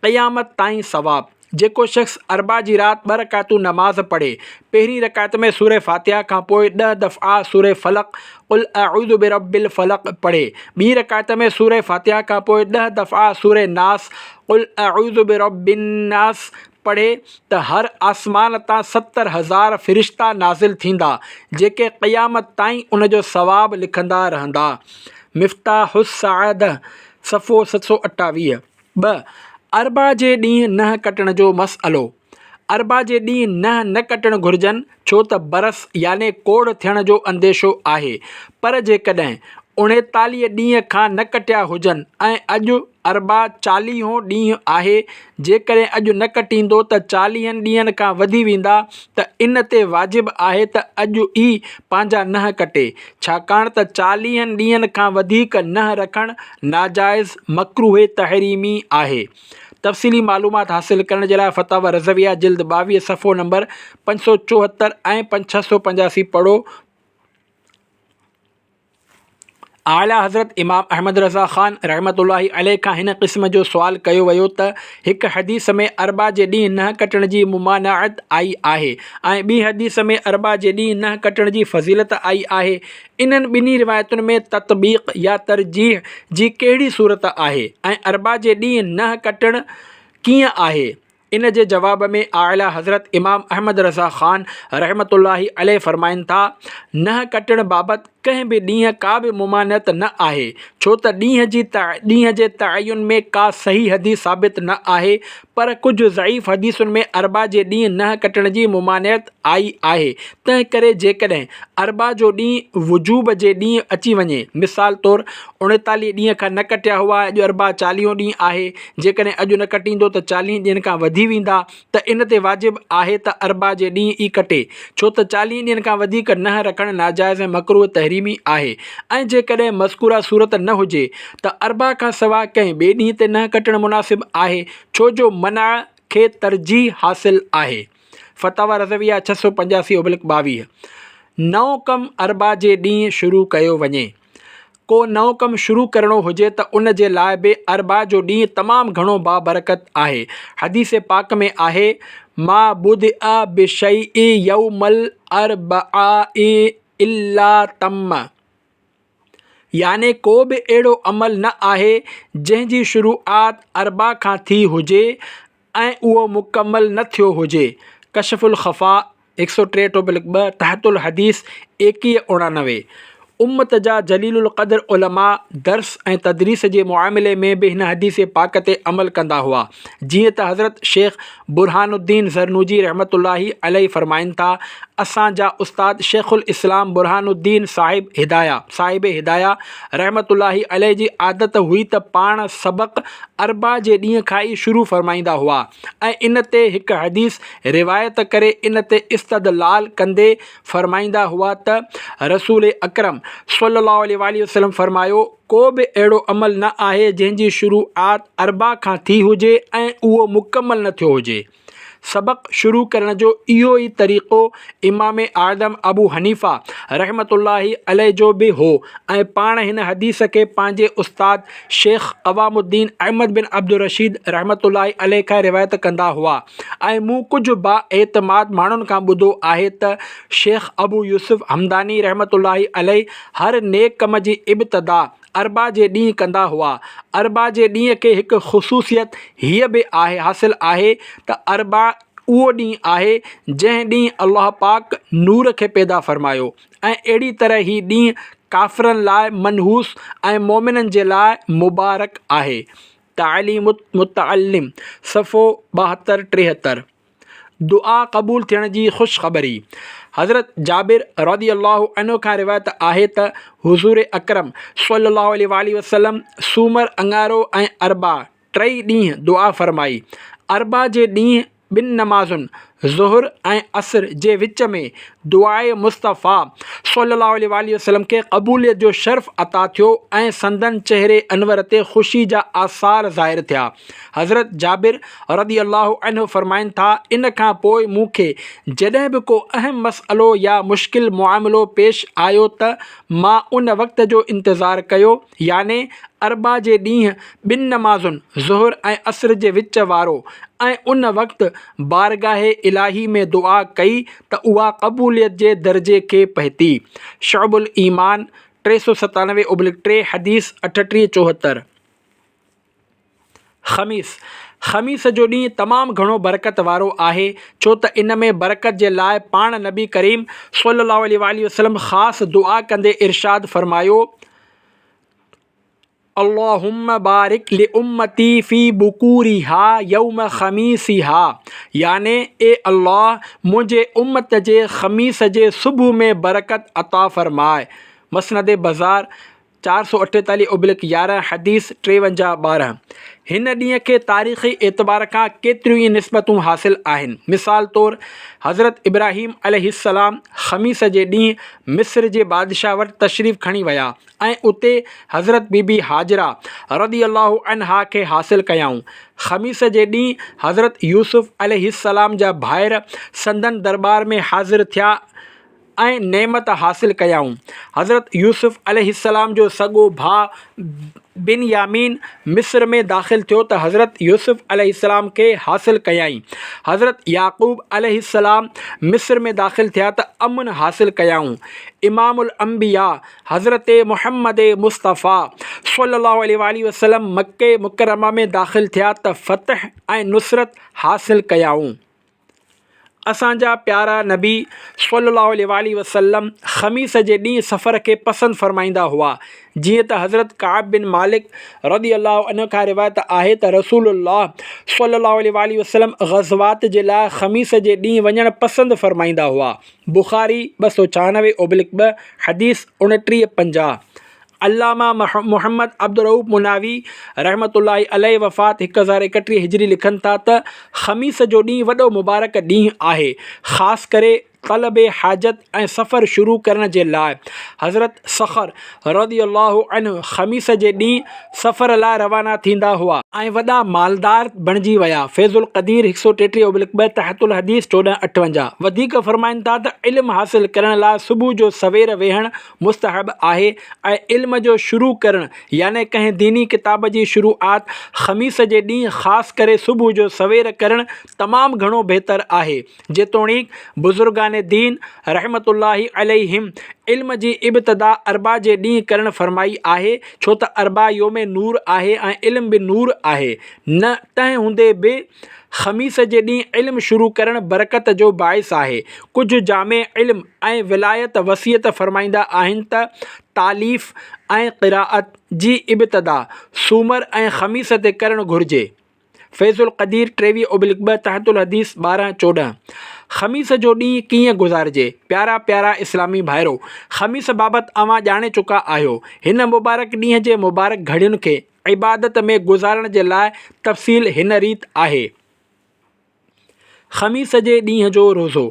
क़यामत ताईं सवाब। जेको शख़्स अरबा जी राति 2 रकातूं नमाज़ पढ़े, पहिरीं रकात में सूरह फ़ातिहा खां पोइ 10 दफ़ा सूरह फ़लक़ क़ुल अऊज़ु बिरब्बिल फ़लक़ पढ़े, ॿी रकात में सूरह फ़ातिहा खां पोइ 10 दफ़ा सूरह नास क़ुल अऊज़ु बिरब्बिन नास पढ़े त हर आसमान तां 70,000 फ़रिश्ता नाज़िल थींदा जेके क़यामत ताईं उन जो सवाबु लिखंदा रहंदा। मिफ़्ताहुस सआद सफ़ो 728। 2. अरबा जे ॾींहुं नह कटण जो मसइलो। अरबा जे ॾींहुं नह न कटणु घुरिजनि छो त बरस याने कोड़ थियण जो अंदेशो आहे, पर जेकॾहिं 39 ॾींहं खां न कटिया हुजनि ऐं अॼु अरबा 40हों ॾींहुं आहे, जेकॾहिं अॼु न कटींदो त 40 ॾींहंनि खां वधी वेंदा त इन ते वाजिबु आहे त अॼु ई पंहिंजा नह कटे, छाकाणि त 40 ॾींहंनि खां वधीक नह रखणु नाजाइज़ मकरूह तहरीमी आहे। तफ़सीली मालूमात हासिल करण जे लाइ फ़तावा रज़विया जिल्द 22 सफ़ो नंबर 574 ऐं 685 पढ़ो। आला हज़रत इमाम अहमद रज़ा ख़ान रहमतुल्लाहि अलैह खां हिन क़िस्म जो सुवाल कयो वियो त हिकु हदीस में अरबा जे ॾींहुं नह कटण जी मुमानअत आई आहे ऐं ॿी हदीस में अरबा जे ॾींहुं नह कटण जी फ़ज़ीलत आई आहे। इन्हनि ॿिन्ही रिवायतुनि में ततबीक़ या तरजीह जी कहिड़ी सूरत आहे ऐं अरबा जे ॾींहुं नह कटणु कीअं आहे? इन जे जवाब में आला हज़रत इमाम अहमद रज़ा ख़ान रहमतुल्लाहि अलैह फ़रमाइनि था, नह कटण बाबति कंहिं बि ॾींहुं का बि मुमानत न आहे, छो त ॾींहं जे तयन में का सही हदीस साबित न आहे, पर कुझु ज़ईफ़ हदीसुनि में अरबा जे ॾींहुं नह कटण जी मुमानत आई आहे। तंहिं करे जेकॾहिं अरबा जो ॾींहुं वजूब जे ॾींहुं अची वञे, मिसाल तौरु 39 ॾींहं खां न कटिया हुआ, अॼु अरबा 40हों ॾींहुं आहे, जेकॾहिं अॼु न कटींदो त 40 ॾींहंनि खां वधी वेंदा त इन ते वाजिबु आहे त अरबा जे ॾींहुं ई कटे, छो त 40 ॾींहंनि खां वधीक नह रखणु नाजाइज़ ऐं मकरूह तहरीमी आहे। ऐं जेकॾहिं मज़कूरा सूरत न हुजे त अरबा खां सवाइ कंहिं ॿिए ॾींहं ते नह कटणु मुनासिबु आहे, छो जो मना खे तरजीह हासिल आहे। फ़तावा रज़विया 685/22। नओं कमु अरबा जे ॾींहुं शुरू कयो वञे। को नओं कमु शुरू करिणो हुजे त उन जे लाइ बि अरबा जो ॾींहुं तमामु घणो बाबरकत आहे। हदीस पाक में आहे, मा बुदिअ बिशैइ यौमल अरबआइ इल्ला तम्म, याने को बि अहिड़ो अमल न आहे जंहिंजी शुरूआत अरबा खां थी हुजे ऐं उहो मुकमल न थियो हुजे। कशफुल ख़फ़ा 163/2 तहतुल हदीस 2199। उम्मत जा जलीलुल क़द्र उलमा दर्स ऐं तदरीस जे मुआमिले में बि हिन हदीस पाक ते अमल कंदा हुआ। जीअं त हज़रत शेख बुरहानुद्दीन ज़रनूजी रहमतुल्लाहि अलैह फ़रमाइनि था, असांजा उस्ताद शेखुल इस्लाम बुरहानुद्दीन साहिब हिदाया रहमतुल्लाहि अलैह जी आदत हुई त पाण सबक़ अरबा जे ॾींहं खां ई शुरू फ़रमाईंदा हुआ ऐं इन ते हिकु हदीस रिवायत करे इन ते इस्तदलाल कंदे फ़रमाईंदा हुआ त रसूल अकरम सल्लल्लाहु अलैहि वसल्लम फ़रमायो, को बि अहिड़ो अमल न आहे जंहिंजी शुरूआत अरबा खां थी हुजे ऐं उहो मुकमल न थियो हुजे। सबक़ शुरू करण जो इहो ई तरीक़ो इमाम आज़म अबू हनीफ़ा रहमतुल्लाहि अलैह जो बि हो ऐं पाण हिन हदीस खे पंहिंजे उस्ताद शेख क़वामुद्दीन अहमद बिन अब्दुल रशीद रहमतुल्लाहि अलैह खां रिवायत कंदा हुआ ऐं मूं कुझु बाएतमाद माण्हुनि खां ॿुधो आहे त शेख अबू यूसुफ हमदानी रहमतुल्लाहि अलैह हर नेक कम जी इब्तिदा अरबा जे ॾींहुं कंदा हुआ। अरबा जे ॾींहं खे हिकु ख़ुसूसियत हीअ बि हासिलु आहे त अरबा उहो ॾींहुं आहे जंहिं ॾींहुं अल्लाह पाक नूर खे पैदा फ़रमायो ऐं अहिड़ी तरह ही ॾींहुं काफ़िरनि लाइ मनहूस ऐं मोमिननि जे लाइ मुबारक आहे। तालीम मुतअल्लिम सफ़ो 72-73। दुआ क़बूल थियण जी ख़ुशख़बरी। हज़रत जाबिर रज़ियल्लाहु अन्हु खां रिवायत आहे त हुज़ूर अकरम सल्लल्लाहु अलैहि वसल्लम सूमर, अंगारो ऐं अरबा 3 ॾींहं दुआ फ़रमाई। अरबा जे ॾींहुं 2 नमाज़ुनि ज़ुहर ऐं असर जे विच में दुआए मुस्तफ़ा सल्लल्लाहु अलैहि वसल्लम खे क़बूलियत जो शर्फ़ अता थियो ऐं संदन चहिरे अनवर ते ख़ुशी जा आसार ज़ाहिर थिया। हज़रत जाबिर रदी अल्लाहु अन्हु फ़रमाइनि था, इन खां पोइ मूंखे जॾहिं बि को अहम मसइलो या मुश्किल मुआमिलो पेश आयो त मां उन वक़्त जो इंतज़ारु कयो, याने अरबा जे ॾींहुं ॿिनि नमाज़ुनि ज़ुहर ऐं असर जे विच वारो, ऐं उन वक़्तु बारगाहे इलाही में दुआ कई त उहा क़बूलियत जे दर्जे खे पहुती। शुअबुल ईमान 397/3 हदीस 38-74। ख़मीस जो ॾींहुं तमामु घणो बरकत वारो आहे, छो त इन में बरकत जे लाइ पाण नबी करीम सल्लल्लाहु अलैहि वसल्लम ख़ासि दुआ कंदे इरशाद फ़रमायो, अल्लाहुम्मा बारिक लि उम्मती फ़ी बुकूरिहा यौम ख़मीसिहा, याने ए अल्लाह मुंहिंजे उम्मत जे ख़मीस जे सुबुह में बरकत अता फ़रमाए। मसनद बाज़ार 448/11 हदीस 53-12। हिन ॾींहं खे तारीख़ी एतबार खां केतिरियूं ई निस्बतूं हासिल आहिनि। मिसाल तौरु हज़रत इब्राहीम अलैहिस्सलाम ख़मीस जे ॾींहुं मिस्र जे बादशाह वटि तशरीफ़ खणी विया ऐं उते हज़रत बीबी हाजरा रदी अल्लाहु अन्हा खे हासिल कयाऊं। ख़मीस जे ॾींहुं हज़रत यूसुफ़ अलैहिस्सलाम जा भाइर संदन दरबार में हाज़िर थिया ऐं नेमत हासिल कयाऊं। हज़रत यूसुफ़ अलैहिस्सलाम जो सॻो भाउ बिनयामीन मिस्र में दाख़िल थियो त हज़रत यूसुफ़ अलैहिस्सलाम खे हासिल कयाईं। हज़रत याक़ूब अलैहिस्सलाम मिस्र में दाख़िल थिया त अमन हासिल कयाऊं। इमामुल अंबिया हज़रत मुहम्मद मुस्तफ़ा सल्लल्लाहु अलैहि वसल्लम मक्के मुकरमा में दाख़िल थिया त फ़तह ऐं नुसरत हासिल कयाऊं। असांजा प्यारा नबी सल्लल्लाहु अलैहि वसल्लम ख़मीस जे ॾींहुं सफ़र खे पसंदि फ़रमाईंदा हुआ। जीअं त हज़रत काब बिन मालिक रदी अल्लाहु अन्हु खां रिवायत आहे त रसूलुल्लाह सल्लल्लाहु अलैहि वसल्लम ग़ज़वात जे लाइ ख़मीस जे ॾींहुं वञणु पसंदि फ़रमाईंदा हुआ। बुख़ारी 296/2 हदीस 29-50। अल्लामा मुहम्मद अब्दुर्रऊफ़ मुनावी रहमतुल्लाहि अलैहि वफ़ात 1031 हिजरी लिखनि था त ख़मीस जो ॾींहुं वॾो मुबारक ॾींहुं आहे, ख़ासि करे तलबे हाजत ऐं सफ़र शुरू करण जे लाइ। हज़रत सख़र रदी अल्लाहु अन्हु ख़मीस जे ॾींहुं सफ़र लाइ रवाना थींदा हुआ ऐं वॾा मालदार बणिजी विया। फ़ैज़ुल क़दीर 133/2 तहतुल हदीस 1458 वधीक फ़रमाइनि था त इल्मु हासिल करण लाइ सुबुह जो सवेर वेहणु मुस्तहब आहे ऐं इल्म जो शुरू करणु याने कंहिं दीनी किताब जी शुरूआत ख़मीस जे ॾींहुं ख़ासि करे सुबुह जो सवेर करणु तमामु घणो बहितरु आहे। जेतोणीकि बुज़ुर्गान दीन रहमतुल्लाहि अलैहिम इल्म जी इब्तिदा अरबा जे ॾींहुं करणु फ़रमाई आहे, छो त अरबा योमे नूर आहे ऐं इल्म बि नूर आहे। न तंहिं हूंदे बि ख़मीस जे ॾींहुं इल्मु शुरू करणु बरकत जो बाइस आहे। कुझु जामे इल्म ऐं विलायत वसियत फ़रमाईंदा आहिनि त तालीफ़ ऐं क़िराअत जी इब्तिदा सूमर ऐं ख़मीस ते करणु घुरिजे। फ़ैज़ुल क़दीर 23/2 तहतुल हदीस 12-14। ख़मीस जो ॾींहुं कीअं गुज़ारिजे? प्यारा प्यारा इस्लामी भाइरो, ख़मीस बाबति अव्हां ॼाणे चुका आहियो। हिन मुबारक ॾींहं जे मुबारक घड़ियुनि खे इबादत में गुज़ारण जे लाइ तफ़सील हिन रीति आहे। ख़मीस जे ॾींहं जो रोज़ो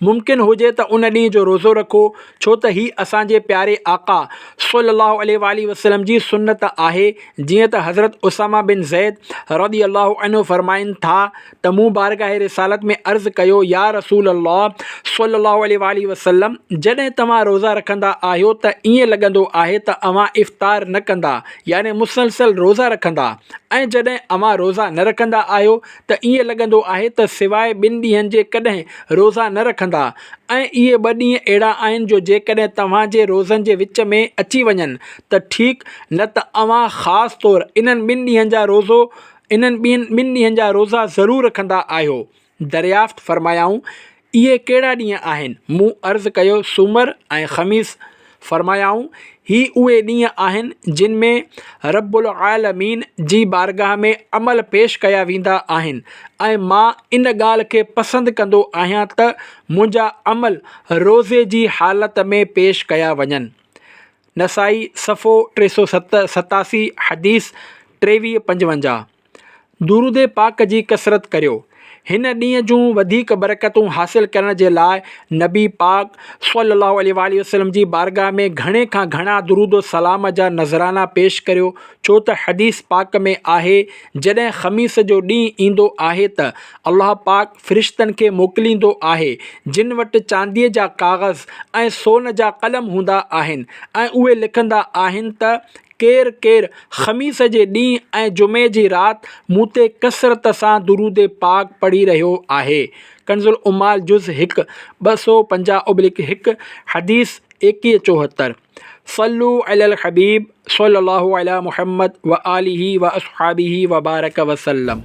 मुमकिन हुजे त उन ॾींहं जो रोज़ो रखो, छो त हीअ असांजे प्यारे आका सल्लल्लाहु अलैहि वसल्लम जी सुन्नत आहे। जीअं त हज़रत उसामा बिन ज़ैद रदी अल्लाहु अन्हु फ़रमाइनि था त मूं बारगाह रिसालत में अर्ज़ु कयो, या रसूल अल्लाह सल्लल्लाहु अलैहि वसल्लम, जॾहिं तव्हां रोज़ा रखंदा आहियो त ईअं लॻंदो आहे त अव्हां इफ़्तार न कंदा, याने मुसलसल रोज़ा रखंदा, ऐं जॾहिं अव्हां रोज़ा न रखंदा आहियो त ईअं लॻंदो आहे त सवाइ ॿिनि ॾींहंनि जे कॾहिं रोज़ा न रखंदा। ऐं इहे 2 ॾींहं अहिड़ा आहिनि जो जेकॾहिं तव्हांजे रोज़नि जे विच में अची वञनि त ठीकु, न त अव्हां ख़ासि तौरु इन्हनि 2 ॾींहंनि जा रोज़ा ज़रूरु रखंदा आहियो। दरियाफ़्त फ़रमायाऊं, इहे कहिड़ा ॾींहं आहिनि? मूं अर्ज़ु कयो, सूमर ऐं ख़मीस। फ़रमायाऊं, ही उहे ॾींहं आहिनि जिन में रब्बुल आलमीन जी बारगाह में अमल पेश कया वेंदा आहिनि ऐं मां इन ॻाल्हि खे पसंदि कंदो आहियां त मुंहिंजा अमल रोज़े जी हालत में पेश कया वञनि। नसाई सफ़ो 387 हदीस 23-55। दुरूद पाक जी कसरत करियो। हिन ॾींहं जूं वधीक बरकतूं हासिल करण जे लाइ नबी पाक सल्लल्लाहु अलैहि वसल्लम जी बारगाह में घणे खां घणा दुरूद सलाम जा नज़राना पेश करियो। छो त हदीस पाक में आहे, जॾहिं ख़मीस जो ॾींहुं ईंदो आहे त अल्लाह पाक फ़रिश्तनि खे मोकिलींदो आहे जिन वटि चांदीअ जा काग़ज़ ऐं सोन जा कलम हूंदा आहिनि ऐं उहे लिखंदा आहिनि त केरु केरु ख़मीस जे ॾींहुं ऐं जुमे जी राति मूं ते कसरत सां दुरूद पाक पढ़ी रहियो आहे। कंज़ुल उम्माल जुज़ 1 250/1 हदीस 2174। सल्लू अलल हबीब सल्लल्लाहु अला मुहम्मद व आलिहि व अस्हाबिहि व बारक वसल्लम।